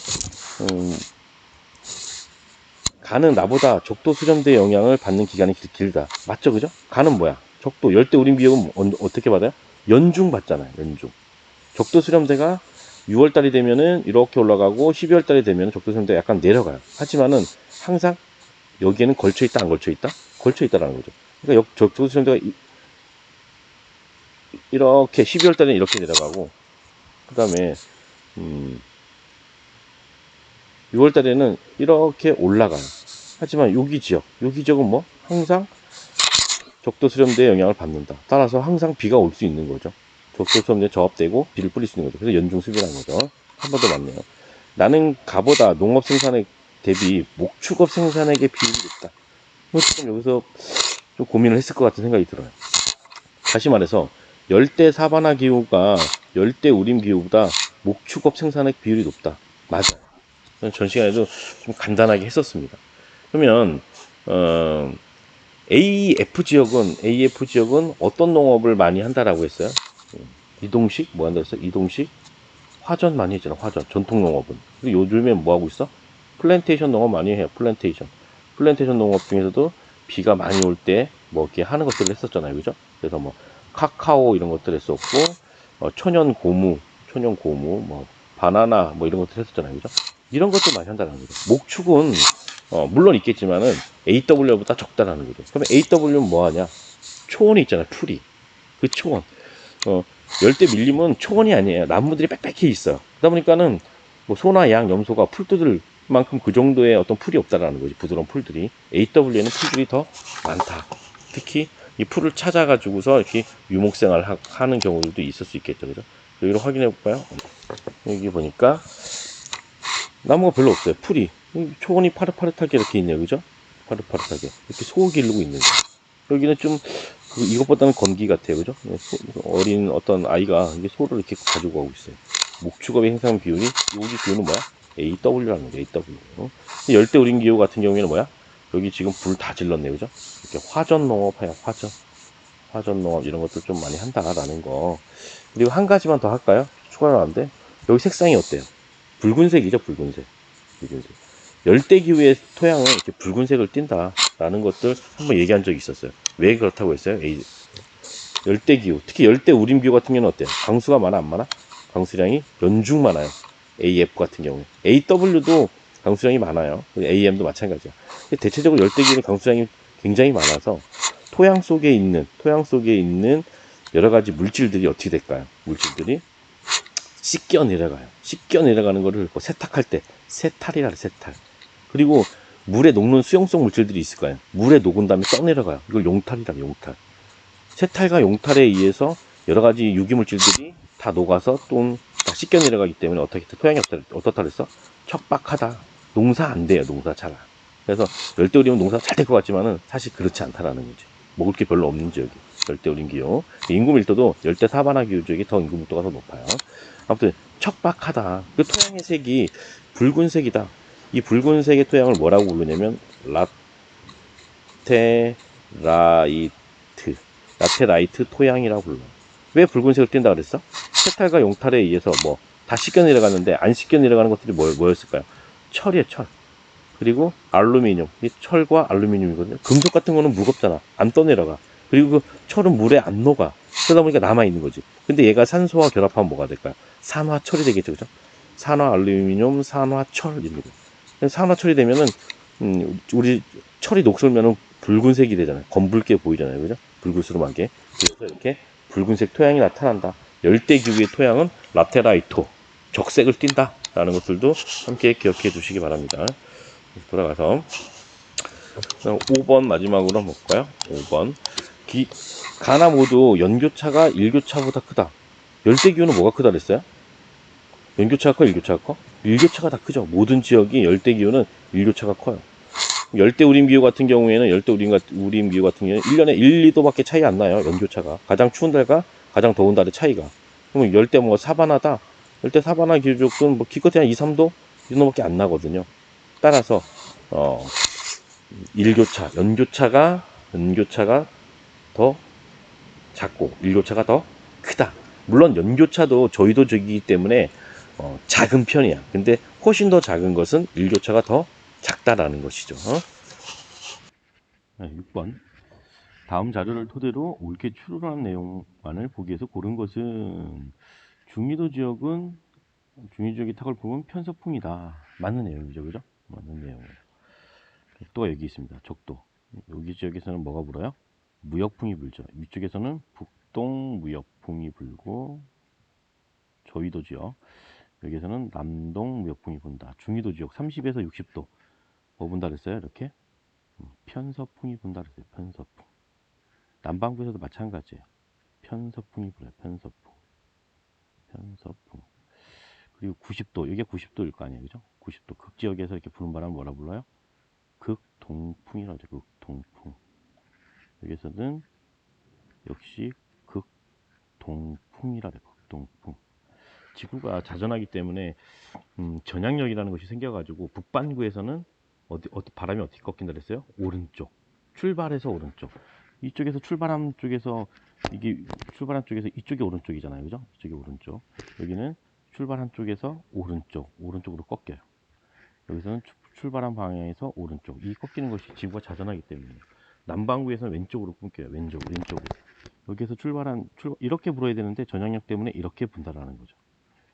Speaker 1: 간은 나보다 적도 수렴대의 영향을 받는 기간이 길다. 맞죠, 그죠? 간은 뭐야? 적도 열대 우림 기후는 어떻게 받아요? 연중 받잖아요. 연중. 적도 수렴대가 6월달이 되면은 이렇게 올라가고 12월달이 되면 적도 수렴대가 약간 내려가요. 하지만은 항상 여기에는 걸쳐 있다, 안 걸쳐 있다? 걸쳐 있다라는 거죠. 그러니까 적도 수렴대가 이렇게 12월달에는 이렇게 내려가고 그 다음에 6월달에는 이렇게 올라가요. 하지만 여기 지역은 뭐 항상 적도 수렴대의 영향을 받는다. 따라서 항상 비가 올 수 있는 거죠. 적도 수렴대에 저압되고 비를 뿌릴 수 있는 거죠. 그래서 연중 수비라는 거죠. 한 번 더 맞네요. 나는 가보다 농업 생산액 대비 목축업 생산액의 비율이 높다. 조금 여기서 좀 고민을 했을 것 같은 생각이 들어요. 다시 말해서 열대 사바나 기후가 열대 우림 기후보다 목축업 생산액 비율이 높다. 맞아요. 전 시간에도 좀 간단하게 했었습니다. 그러면 AF 지역은 어떤 농업을 많이 한다라고 했어요? 이동식 뭐 한다 했어요? 이동식 화전 많이 했잖아. 화전 전통 농업은. 그리고 요즘에 뭐 하고 있어? 플랜테이션 농업 많이 해요. 플랜테이션 농업 중에서도 비가 많이 올 때 뭐 이렇게 하는 것들을 했었잖아요, 그죠? 그래서 뭐 카카오 이런 것들 했었고 천연 고무 뭐 바나나 뭐 이런 것들 했었잖아요, 그죠? 이런 것들 많이 한다는 거죠. 목축은 물론 있겠지만은 AW보다 적다라는 거죠. 그러면 AW는 뭐 하냐? 초원이 있잖아요, 풀이. 그 초원. 열대 밀림은 초원이 아니에요. 나무들이 빽빽히 있어요. 그러다 보니까는 뭐 소나 양, 염소가 풀 뜯을 만큼 그 정도의 어떤 풀이 없다라는 거지. 부드러운 풀들이. AW에는 풀들이 더 많다. 특히 이 풀을 찾아가지고서 이렇게 유목생활 하는 경우들도 있을 수 있겠죠, 그죠? 여기로 확인해 볼까요? 여기 보니까 나무가 별로 없어요. 풀이. 초원이 파릇파릇하게 이렇게 있네요, 그죠? 파릇파릇하게. 이렇게 소 기르고 있는 거. 여기는 좀 이것보다는 건기 같아요, 그죠? 어린 어떤 아이가 이게 소를 이렇게 가지고 가고 있어요. 목축업의 행상 비율이 여기 기후는 뭐야? AW라는 거죠. AW. 열대 우림 기후 같은 경우에는 뭐야? 여기 지금 불 다 질렀네, 그죠? 이렇게 화전 농업해요. 화전 농업 이런 것들 좀 많이 한다라는 거. 그리고 한 가지만 더 할까요? 추가로 하는데 여기 색상이 어때요? 붉은색이죠, 붉은색. 열대 기후의 토양은 이렇게 붉은색을 띈다라는 것들 한번 얘기한 적이 있었어요. 왜 그렇다고 했어요? 열대 기후, 특히 열대 우림 기후 같은 경우는 어때요? 강수가 많아, 안 많아? 강수량이 연중 많아요. AF 같은 경우에. AW도 강수량이 많아요. AM도 마찬가지야. 대체적으로 열대 기후는 강수량이 굉장히 많아서 토양 속에 있는 여러 가지 물질들이 어떻게 될까요? 물질들이 씻겨 내려가요. 씻겨 내려가는 거를 세탁할 때 세탈이라 그래, 세탈. 그리고 물에 녹는 수용성 물질들이 있을 거예요. 물에 녹은 다음에 떠내려가요. 이걸 용탈이라, 용탈. 세탈과 용탈에 의해서 여러 가지 유기물질들이 다 녹아서 또 다 씻겨 내려가기 때문에 어떻게 토양이 어떻다 그랬어? 척박하다. 농사 안 돼요. 농사 잘. 그래서 열대우림은 농사 잘 될 것 같지만은 사실 그렇지 않다라는 거지. 먹을 게 별로 없는 지역이 열대우림 기후. 인구 밀도도 열대 사바나 기후 지역이 더 인구 밀도가 더 높아요. 아무튼 척박하다. 그 토양의 색이 붉은색이다. 이 붉은색의 토양을 뭐라고 부르냐면 라테라이트. 라테라이트 토양이라고 불러요. 왜 붉은색을 띈다 그랬어? 세탈과 용탈에 의해서 뭐 다 씻겨 내려가는데 안 씻겨 내려가는 것들이 뭐였을까요? 철이에요, 철. 그리고 알루미늄. 이 철과 알루미늄이거든요. 금속 같은 거는 무겁잖아. 안 떠내려가. 그리고 그 철은 물에 안 녹아. 그러다 보니까 남아있는 거지. 근데 얘가 산소와 결합하면 뭐가 될까요? 산화철이 되겠죠, 그죠? 산화 알루미늄, 산화철 이렇게 돼. 산화철이 되면은 우리 철이 녹슬면은 붉은색이 되잖아요. 검붉게 보이잖아요, 그죠? 붉을수름하게. 그래서 이렇게 붉은색 토양이 나타난다. 열대기후의 토양은 라테라이토, 적색을 띈다라는 것들도 함께 기억해 두시기 바랍니다. 돌아가서 5번 마지막으로 한번 볼까요? 5번 가나 모두 연교차가 일교차보다 크다. 열대기후는 뭐가 크다 그랬어요? 연교차가 커, 일교차가 커? 일교차가 다 크죠. 모든 지역이 열대기후는 일교차가 커요. 열대우림기후 같은 경우에는 열대우림기후 같은 경우에는 1년에 1, 2도밖에 차이 안 나요. 연교차가. 가장 추운 달과 가장 더운 달의 차이가. 그러면 열대 뭐 사바나다. 열대 사바나 기후족은 뭐 기껏해야 2, 3도 이 정도밖에 안 나거든요. 따라서 연교차가 더 작고 일교차가 더 크다. 물론 연교차도 저희도적이기 때문에 작은 편이야. 근데 훨씬 더 작은 것은 일교차가 더 작다라는 것이죠. 6번. 다음 자료를 토대로 옳게 추론한 내용만을 보기에서 고른 것은 중위도 지역이 탁을 품은 편서풍이다. 맞는 내용이죠, 그죠? 맞는 내용이에요. 또 여기 있습니다. 적도. 여기 지역에서는 뭐가 불어요? 무역풍이 불죠. 위쪽에서는 북동 무역풍이 불고 저위도 지역. 여기에서는 남동 무역풍이 분다. 중위도 지역 30에서 60도. 뭐 분다 그랬어요? 이렇게 편서풍이 분다 그랬어요. 편서풍. 남반구에서도 마찬가지예요. 편서풍이 불어요. 편서풍. 그리고 90도. 이게 90도일 거 아니에요. 그죠? 90도. 극지역에서 이렇게 부는 바람 뭐라 불러요? 극동풍이라고 하죠. 극동풍. 여기서는 역시 극동풍이라 그래요. 극동풍. 지구가 자전하기 때문에 전향력이라는 것이 생겨가지고 북반구에서는 바람이 어떻게 꺾인다 그랬어요? 오른쪽. 출발해서 오른쪽. 이쪽에서 출발한 쪽에서 이쪽이 오른쪽이잖아요, 그죠? 이쪽이 오른쪽. 여기는 출발한 쪽에서 오른쪽으로 꺾여요. 여기서는 출발한 방향에서 오른쪽. 이 꺾이는 것이 지구가 자전하기 때문이에요. 남반구에서는 왼쪽으로 끊겨요. 왼쪽으로. 여기에서 이렇게 불어야 되는데 전향력 때문에 이렇게 분다라는 거죠.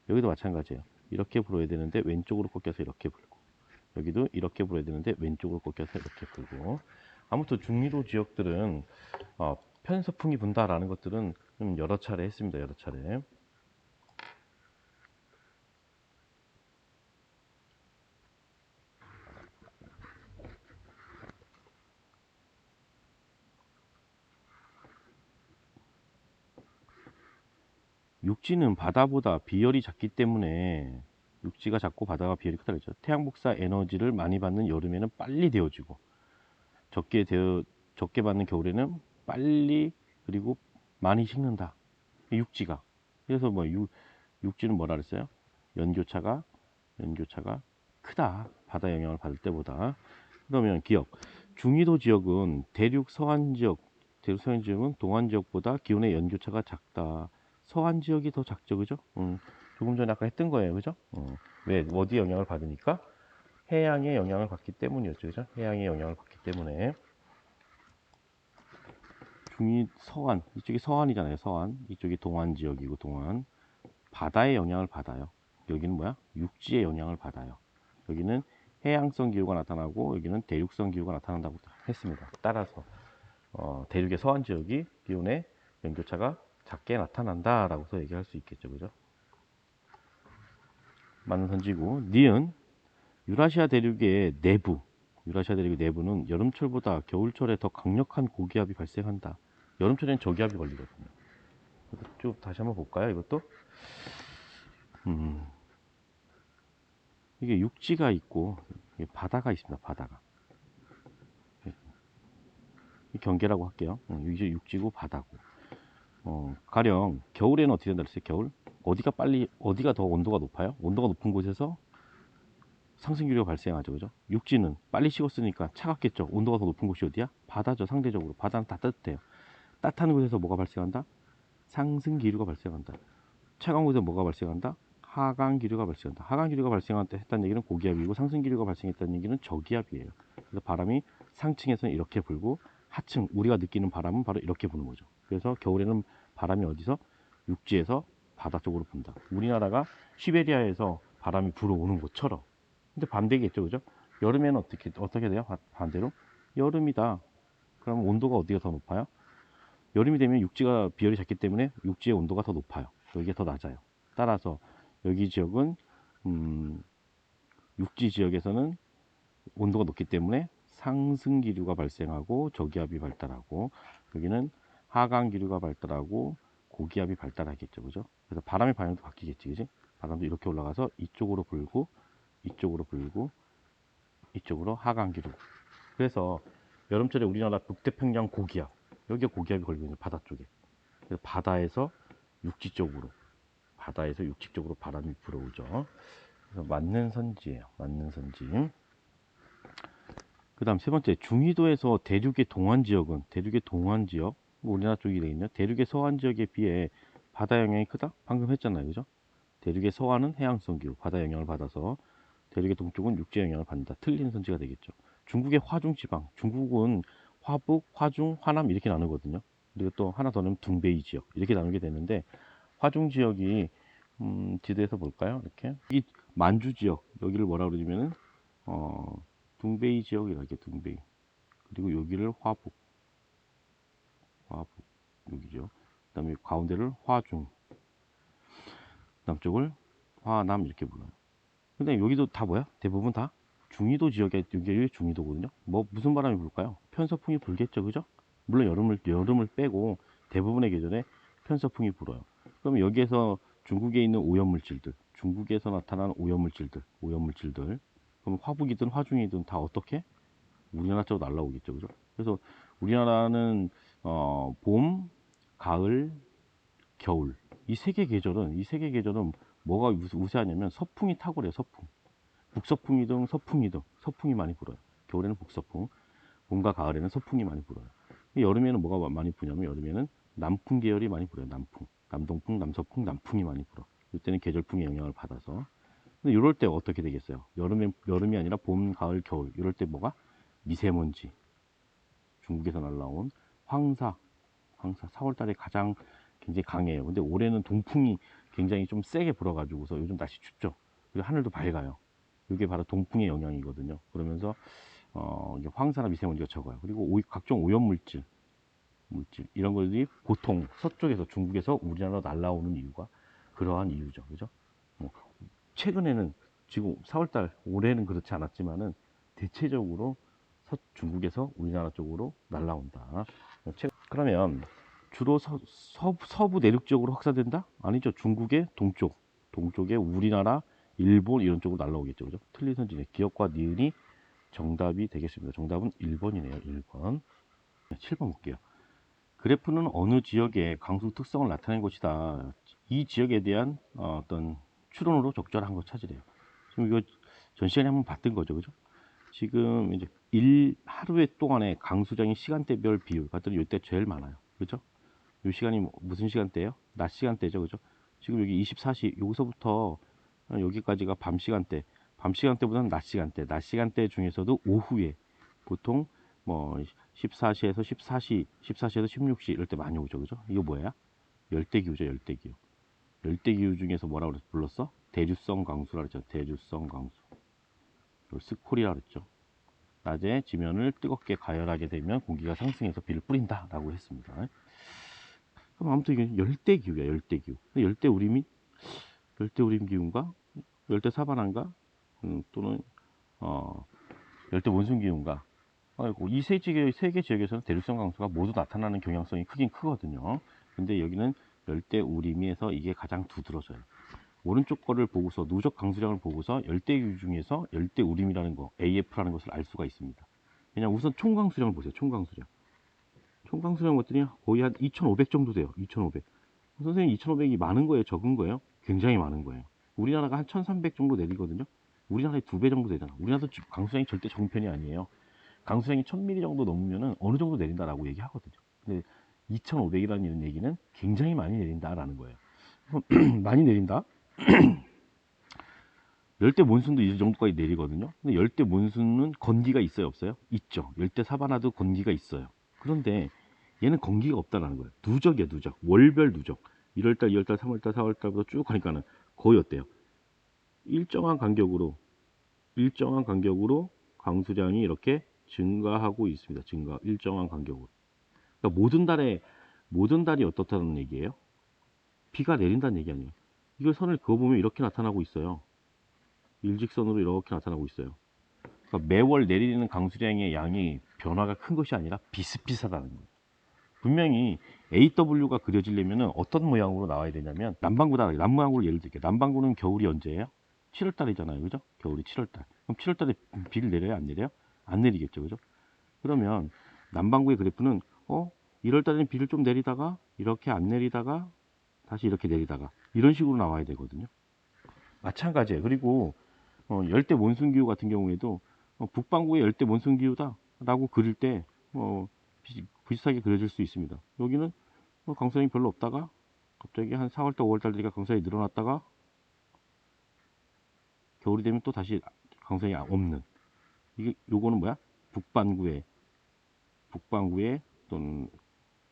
Speaker 1: 여기도 마찬가지예요. 이렇게 불어야 되는데 왼쪽으로 꺾여서 이렇게 불고, 여기도 이렇게 불어야 되는데 왼쪽으로 꺾여서 이렇게 불고. 아무튼 중위도 지역들은 편서풍이 분다라는 것들은 좀 여러 차례 했습니다. 여러 차례. 육지는 바다보다 비열이 작기 때문에, 육지가 작고 바다가 비열이 크다 그랬죠. 태양 복사 에너지를 많이 받는 여름에는 빨리 데워지고 적게 받는 겨울에는 빨리 그리고 많이 식는다. 육지가. 그래서 육지는 뭐라 그랬어요? 연교차가 크다. 바다 영향을 받을 때보다. 그러면 기억. 중위도 지역은 대륙 서한 지역은 동안 지역보다 기온의 연교차가 작다. 서한 지역이 더 작죠, 그죠? 조금 전에 아까 했던 거예요, 그죠? 왜 어디 영향을 받으니까 해양의 영향을 받기 때문이었죠, 그죠? 해양의 영향을 받기 때문에. 서한, 이쪽이 서한이잖아요. 서한. 이쪽이 동안 지역이고, 동안. 바다의 영향을 받아요. 여기는 뭐야? 육지의 영향을 받아요. 여기는 해양성 기후가 나타나고, 여기는 대륙성 기후가 나타난다고 했습니다. 따라서 대륙의 서한 지역이 기온의 연교차가 작게 나타난다라고서 얘기할 수 있겠죠, 그죠? 맞는 선지고. 니은 유라시아 대륙의 내부, 유라시아 대륙 내부는 여름철보다 겨울철에 더 강력한 고기압이 발생한다. 여름철엔 저기압이 걸리거든요. 쭉 다시 한번 볼까요? 이것도 이게 육지가 있고 바다가 있습니다. 바다가 경계라고 할게요. 이게 육지고 바다고. 가령 겨울에는 어떻게 된다 그랬어요? 겨울 어디가 더 온도가 높아요? 온도가 높은 곳에서 상승기류가 발생하죠. 그죠? 육지는 빨리 식었으니까 차갑겠죠. 온도가 더 높은 곳이 어디야? 바다죠. 상대적으로 바다는 다 따뜻해요. 따뜻한 곳에서 뭐가 발생한다? 상승기류가 발생한다. 차가운 곳에서 뭐가 발생한다? 하강기류가 발생한다. 하강기류가 발생했다는 얘기는 고기압이고, 상승기류가 발생했다는 얘기는 저기압이에요. 그래서 바람이 상층에서는 이렇게 불고, 하층 우리가 느끼는 바람은 바로 이렇게 부는 거죠. 그래서 겨울에는 바람이 어디서? 육지에서 바다 쪽으로 분다. 우리나라가 시베리아에서 바람이 불어오는 것처럼. 근데 반대겠죠, 그죠? 여름에는 어떻게 돼요? 반대로 여름이다. 그럼 온도가 어디가 더 높아요? 여름이 되면 육지가 비열이 잦기 때문에 육지의 온도가 더 높아요. 여기가 더 낮아요. 따라서 여기 지역은 육지 지역에서는 온도가 높기 때문에 상승기류가 발생하고 저기압이 발달하고, 여기는 하강기류가 발달하고 고기압이 발달하겠죠, 그죠? 그래서 바람의 방향도 바뀌겠지, 그지? 바람도 이렇게 올라가서 이쪽으로 불고, 이쪽으로 불고, 이쪽으로 하강기류. 그래서 여름철에 우리나라 북태평양 고기압, 여기가 고기압이 걸리고 있는 바다 쪽에. 그래서 바다에서 육지 쪽으로 바람이 불어오죠. 그래서 맞는 선지예요. 맞는 선지. 그 다음 세 번째, 중위도에서 대륙의 동안 지역은, 대륙의 동안 지역, 우리나라 쪽이 되겠네요. 대륙의 서안 지역에 비해 바다 영향이 크다? 방금 했잖아요, 그죠? 대륙의 서안은 해양성 기후, 바다 영향을 받아서, 대륙의 동쪽은 육지 영향을 받는다. 틀린 선지가 되겠죠. 중국의 화중 지방, 중국은 화북, 화중, 화남 이렇게 나누거든요. 그리고 또 하나 더 넣으면 둥베이 지역 이렇게 나누게 되는데, 화중 지역이 지도에서 볼까요? 이렇게 이 만주 지역, 여기를 뭐라 그러냐면은 둥베이 지역이라게, 둥베이. 그리고 여기를 화북 여기죠. 그다음에 가운데를 화중, 남쪽을 화남 이렇게 불러요. 근데 여기도 다 뭐야? 대부분 다 중위도 지역에, 여기 중위도거든요. 뭐 무슨 바람이 불까요? 편서풍이 불겠죠, 그죠? 물론 여름을 빼고 대부분의 계절에 편서풍이 불어요. 그럼 여기에서 중국에 있는 오염물질들, 중국에서 나타난 오염물질들, 그럼 화북이든 화중이든 다 어떻게? 우리나라 쪽으로 날라오겠죠, 그죠? 그래서 우리나라는 봄, 가을, 겨울 이 세 개 계절은 뭐가 우세하냐면 서풍이 탁월해요. 서풍. 북서풍이든 서풍이든 서풍이 많이 불어요. 겨울에는 북서풍, 봄과 가을에는 서풍이 많이 불어요. 여름에는 뭐가 많이 부냐면, 여름에는 남풍 계열이 많이 불어요. 남풍, 남동풍, 남서풍, 남풍이 많이 불어. 이때는 계절풍의 영향을 받아서. 근데 이럴 때 어떻게 되겠어요? 여름이 아니라 봄, 가을, 겨울 이럴 때 뭐가? 미세먼지, 중국에서 날라온 황사 4월달에 가장 굉장히 강해요. 근데 올해는 동풍이 굉장히 좀 세게 불어가지고서 요즘 날씨 춥죠. 그리고 하늘도 밝아요. 이게 바로 동풍의 영향이거든요. 그러면서 이게 황사나 미세먼지가 적어요. 그리고 각종 오염물질 이런 것들이 보통 서쪽에서, 중국에서 우리나라로 날라오는 이유가 그러한 이유죠. 그죠? 뭐 최근에는 지금 4월달, 올해는 그렇지 않았지만은 대체적으로 중국에서 우리나라 쪽으로 날라온다. 그러면 주로 서부 내륙 지역으로 확산된다? 아니죠. 중국의 동쪽에 우리나라, 일본 이런 쪽으로 날라오겠죠. 그죠? 틀린 선지네. 기억과 니은이 정답이 되겠습니다. 정답은 1번이네요. 1번. 7번 볼게요. 그래프는 어느 지역의 강수 특성을 나타낸 것이다. 이 지역에 대한 어떤 추론으로 적절한 거 찾으래요. 지금 이거 전 시간에 한번 봤던 거죠. 그죠? 지금 이제 하루에 동안에 강수량의 시간대별 비율 봤더니 이때 제일 많아요. 그죠? 이 시간이 무슨 시간대예요? 낮 시간대죠. 그죠? 지금 여기 24시, 여기서부터 여기까지가 밤 시간대보다는 낮 시간대 중에서도 오후에 보통 뭐 14시에서 14시에서 16시 이럴 때 많이 오죠. 그죠? 이거 뭐야? 열대기후죠. 열대기후 중에서 뭐라고 불렀어? 대주성 강수라 그랬죠. 대주성 강수. 이걸 스콜이라 그랬죠. 낮에 지면을 뜨겁게 가열하게 되면 공기가 상승해서 비를 뿌린다 라고 했습니다. 그럼 아무튼 이게 열대기후야. 열대기후. 열대우림 기후인가? 열대사반화인가? 또는 열대 몬순 기후인가? 이 세 개 지역에서는 대륙성 강수가 모두 나타나는 경향성이 크긴 크거든요. 근데 여기는 열대 우림에서 이게 가장 두드러져요. 오른쪽 거를 보고서 누적 강수량을 보고서 열대기후 중에서 열대 우림이라는 거 AF라는 것을 알 수가 있습니다. 그냥 우선 총 강수량을 보세요. 총 강수량. 총 강수량 봤더니 거의 한 2,500 정도 돼요. 2,500. 선생님 2,500이 많은 거예요? 적은 거예요? 굉장히 많은 거예요. 우리나라가 한 1,300 정도 내리거든요. 우리나라의 2배 정도 되잖아. 우리나라도 강수량이 절대 적은 편이 아니에요. 강수량이 1000mm 정도 넘으면 어느 정도 내린다라고 얘기하거든요. 근데 2,500이라는 얘기는 굉장히 많이 내린다라는 거예요. 많이 내린다? 열대 몬순도 이 정도까지 내리거든요. 근데 열대 몬순은 건기가 있어요, 없어요? 있죠. 열대 사바나도 건기가 있어요. 그런데 얘는 건기가 없다라는 거예요. 누적이야, 누적. 월별 누적. 1월달, 2월달, 3월달, 4월달부터 쭉 하니까는 거의 어때요? 일정한 간격으로 강수량이 이렇게 증가하고 있습니다. 일정한 간격으로. 그러니까 모든 달이 어떻다는 얘기예요? 비가 내린다는 얘기 아니에요. 이걸 선을 그어보면 이렇게 나타나고 있어요. 일직선으로 이렇게 나타나고 있어요. 그러니까 매월 내리는 강수량의 양이 변화가 큰 것이 아니라 비슷비슷하다는 거예요. 분명히 AW가 그려지려면 어떤 모양으로 나와야 되냐면 남반구다. 남반구를 예를 들게요. 남반구는 겨울이 언제예요? 7월달이잖아요. 그죠? 겨울이 7월달. 그럼 7월달에 비를 내려요? 안 내려요? 안 내리겠죠. 그죠? 그러면 남반구의 그래프는 1월달에는 비를 좀 내리다가 이렇게 안 내리다가 다시 이렇게 내리다가 이런 식으로 나와야 되거든요. 마찬가지예요. 그리고 열대 몬순 기후 같은 경우에도 북반구의 열대 몬순 기후다라고 그릴 때 비슷하게 그려질 수 있습니다. 여기는 강수량이 별로 없다가 갑자기 한 4월달, 5월달 되니까 강수량이 늘어났다가 겨울이 되면 또 다시 강수량이 없는. 요거는 뭐야? 북반구의 또는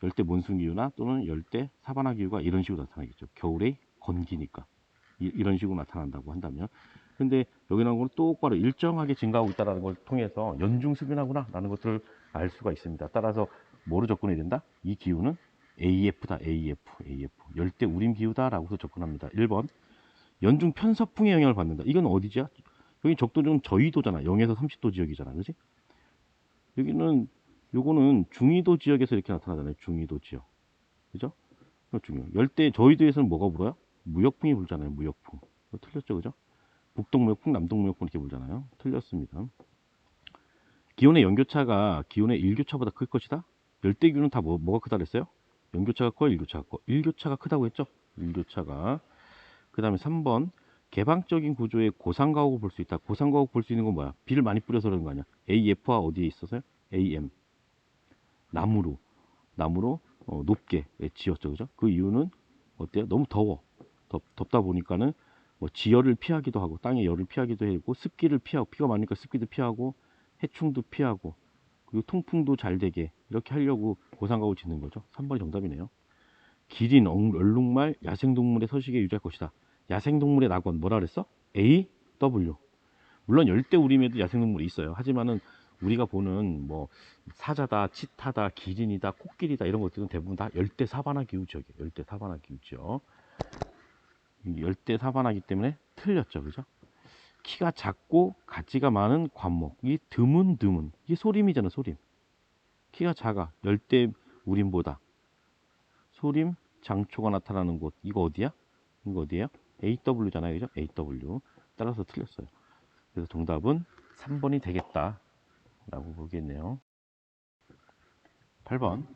Speaker 1: 열대 몬순 기후나 또는 열대 사바나 기후가 이런 식으로 나타나겠죠. 겨울의 건기니까 이런 식으로 나타난다고 한다면. 근데 여기 나온 거는 똑바로 일정하게 증가하고 있다는 걸 통해서 연중 수변하구나 라는 것들을 알 수가 있습니다. 따라서 뭐로 접근해야 된다? 이 기후는 AF다. AF 열대 우림 기후다 라고서 접근합니다. 1번 연중 편서풍의 영향을 받는다. 이건 어디죠? 여기 적도는 저위도잖아. 0에서 30도 지역이잖아. 그지? 요거는 중위도 지역에서 이렇게 나타나잖아요. 중위도 지역. 그죠? 중요. 열대 저위도에서는 뭐가 불어요? 무역풍이 불잖아요. 무역풍. 틀렸죠, 그죠? 북동무역풍, 남동무역풍 이렇게 불잖아요. 틀렸습니다. 기온의 연교차가 기온의 일교차보다 클 것이다. 열대기후는 다 뭐가 크다 그랬어요? 연교차가 커, 일교차가 커. 일교차가 크다고 했죠? 일교차가. 그 다음에 3번 개방적인 구조의 고산가옥을 볼 수 있다. 고산가옥 볼 수 있는 건 뭐야? 비를 많이 뿌려서 그런 거 아니야? AF와 어디에 있어서요? AM. 나무로 높게 지었죠, 그죠? 그 이유는 어때요? 너무 더워. 덥다 보니까는 뭐 지열을 피하기도 하고 땅의 열을 피하기도 하고 습기를 피하고 비가 많으니까 습기도 피하고 해충도 피하고 그리고 통풍도 잘 되게 이렇게 하려고 고산가옥을 짓는 거죠. 3번이 정답이네요. 기린, 얼룩말, 야생동물의 서식에 유지할 것이다. 야생동물의 낙원 뭐라 그랬어? AW. 물론 열대우림에도 야생동물이 있어요. 하지만은 우리가 보는 뭐 사자다, 치타다, 기린이다, 코끼리다 이런 것들은 대부분 다 열대 사바나 기후 지역이에요. 열대 사바나 기후 지역. 열대 사바나기 때문에 틀렸죠. 그죠? 키가 작고 가지가 많은 관목이 드문드문. 이게 소림이잖아, 소림. 키가 작아. 열대 우림보다. 소림, 장초가 나타나는 곳. 이거 어디야? 이거 어디예요? AW잖아요. 그죠? AW. 따라서 틀렸어요. 그래서 정답은 3번이 되겠다 라고 보겠네요. 8번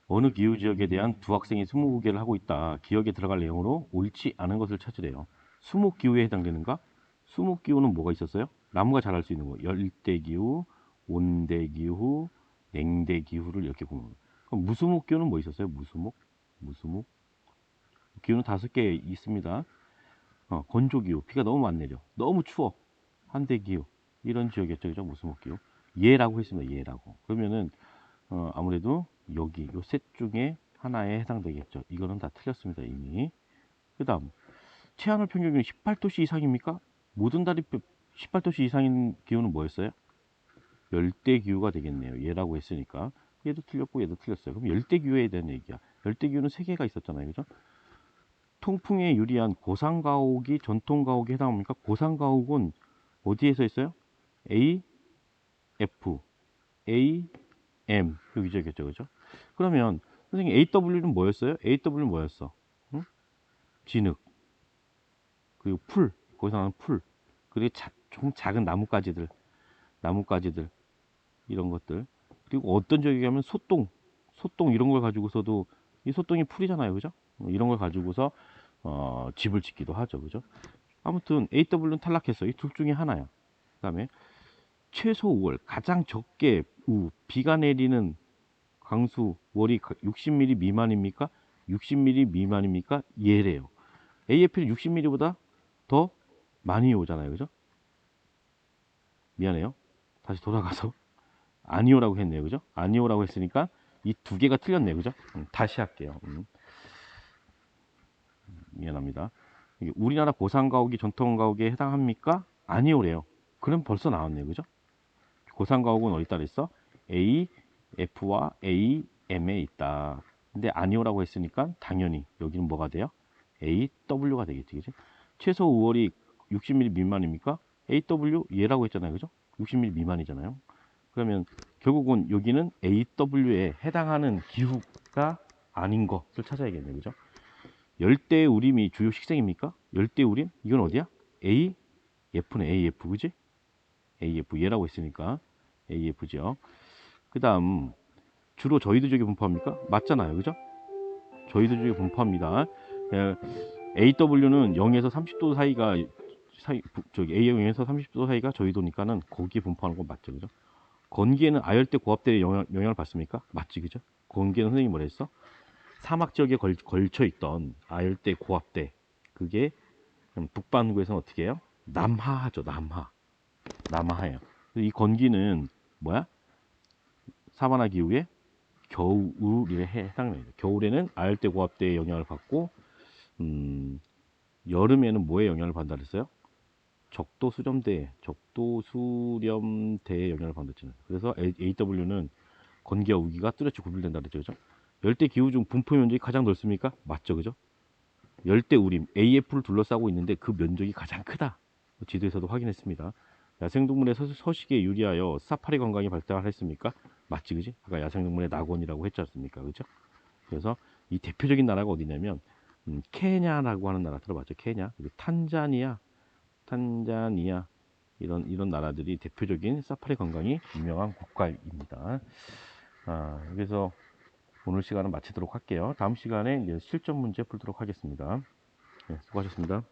Speaker 1: 어느 기후지역에 대한 두 학생이 스무고개를 하고 있다. 기억에 들어갈 내용으로 옳지 않은 것을 찾으래요. 수목기후에 해당되는가? 수목기후는 뭐가 있었어요? 나무가 자랄 수 있는 거. 열대기후, 온대기후, 냉대기후를 이렇게 보면. 그럼 무수목기후는 뭐 있었어요? 무수목 기후는 5개 있습니다. 건조기후, 비가 너무 안 내려. 너무 추워. 한대기후. 이런 지역이었죠. 그죠? 무수목기후. 예라고 했습니다. 예라고. 그러면은 아무래도 여기 요 셋 중에 하나에 해당되겠죠. 이거는 다 틀렸습니다. 이미. 그 다음 체한월 평균이 18도씨 이상입니까? 모든 달이 18도씨 이상인 기후는 뭐였어요? 열대기후가 되겠네요. 얘라고 했으니까 얘도 틀렸고 얘도 틀렸어요. 그럼 열대기후에 대한 얘기야. 열대기후는 3개가 있었잖아요. 그죠? 통풍에 유리한 고산가옥이 전통가옥에 해당합니까? 고산가옥은 어디에서 했어요? A, F, A, M 여기 적겠죠, 그죠? 그러면 선생님 AW는 뭐였어요? AW는 뭐였어? 응? 진흙 그리고 풀 거기서 나오는 풀 그리고 좀 작은 나뭇가지들 이런 것들 그리고 어떤 적이 하면 소똥 이런 걸 가지고서도 이 소똥이 풀이잖아요, 그죠? 이런 걸 가지고서 집을 짓기도 하죠, 그죠? 아무튼 AW는 탈락했어. 이 둘 중에 하나야. 그다음에 최소 5월 가장 적게 비가 내리는 강수 월이 60mm 미만입니까? 60mm 미만입니까? 예래요. AF는 60mm보다 더 많이 오잖아요, 그죠? 미안해요. 다시 돌아가서 아니오라고 했네요, 그죠? 아니오라고 했으니까 이 두 개가 틀렸네요, 그죠? 다시 할게요. 미안합니다. 이게 우리나라 고상가옥이 전통가옥에 해당합니까? 아니오래요. 그럼 벌써 나왔네요, 그죠? 고상가옥은 어디다 그랬어? A, F와 A, M에 있다. 근데 아니오라고 했으니까 당연히 여기는 뭐가 돼요? AW가 되겠지, 그죠? 최소 5월이 60mm 미만입니까? AW 얘라고 했잖아요, 그죠? 60mm 미만이잖아요. 그러면 결국은 여기는 AW에 해당하는 기후가 아닌 것을 찾아야겠네요, 그죠? 열대우림이 주요 식생입니까? 열대우림? 이건 어디야? AF네, AF, 그지? AF 얘라고 했으니까 AF죠. 그 다음 주로 저희도족에 분포합니까? 맞잖아요, 그죠? 저희도족에 분포합니다. AW는 0에서 30도 사이가 저기 A0에서 30도 사이가 저희도니까는 거기에 분포하는 건 맞죠, 그죠? 건기에는 아열대 고압대에 영향을 받습니까? 맞지, 그죠? 건기에는 선생님이 뭐라 했어? 사막 지역에 걸쳐 있던 아열대 고압대 그게 북반구에서는 어떻게 해요? 남하하죠, 남하해요. 이 건기는 뭐야? 사바나 기후에 겨울에 해당됩니다. 겨울에는 아열대 고압대의 영향을 받고 여름에는 뭐에 영향을 받는다 그랬어요? 적도 수렴대의 영향을 받는다잖아요. 그래서 AW는 건기와 우기가 뚜렷이 구별된다 그랬죠, 그죠? 열대 기후 중 분포 면적이 가장 넓습니까? 맞죠, 그죠? 열대 우림 AF를 둘러싸고 있는데 그 면적이 가장 크다. 지도에서도 확인했습니다. 야생동물의 서식에 유리하여 사파리 관광이 발달했습니까? 맞지, 그지? 아까 야생동물의 낙원이라고 했지 않습니까? 그죠? 그래서 이 대표적인 나라가 어디냐면 케냐라고 하는 나라 들어봤죠? 케냐, 그리고 탄자니아 이런 나라들이 대표적인 사파리 관광이 유명한 국가입니다. 그래서 오늘 시간은 마치도록 할게요. 다음 시간에 이제 실전 문제 풀도록 하겠습니다. 네, 수고하셨습니다.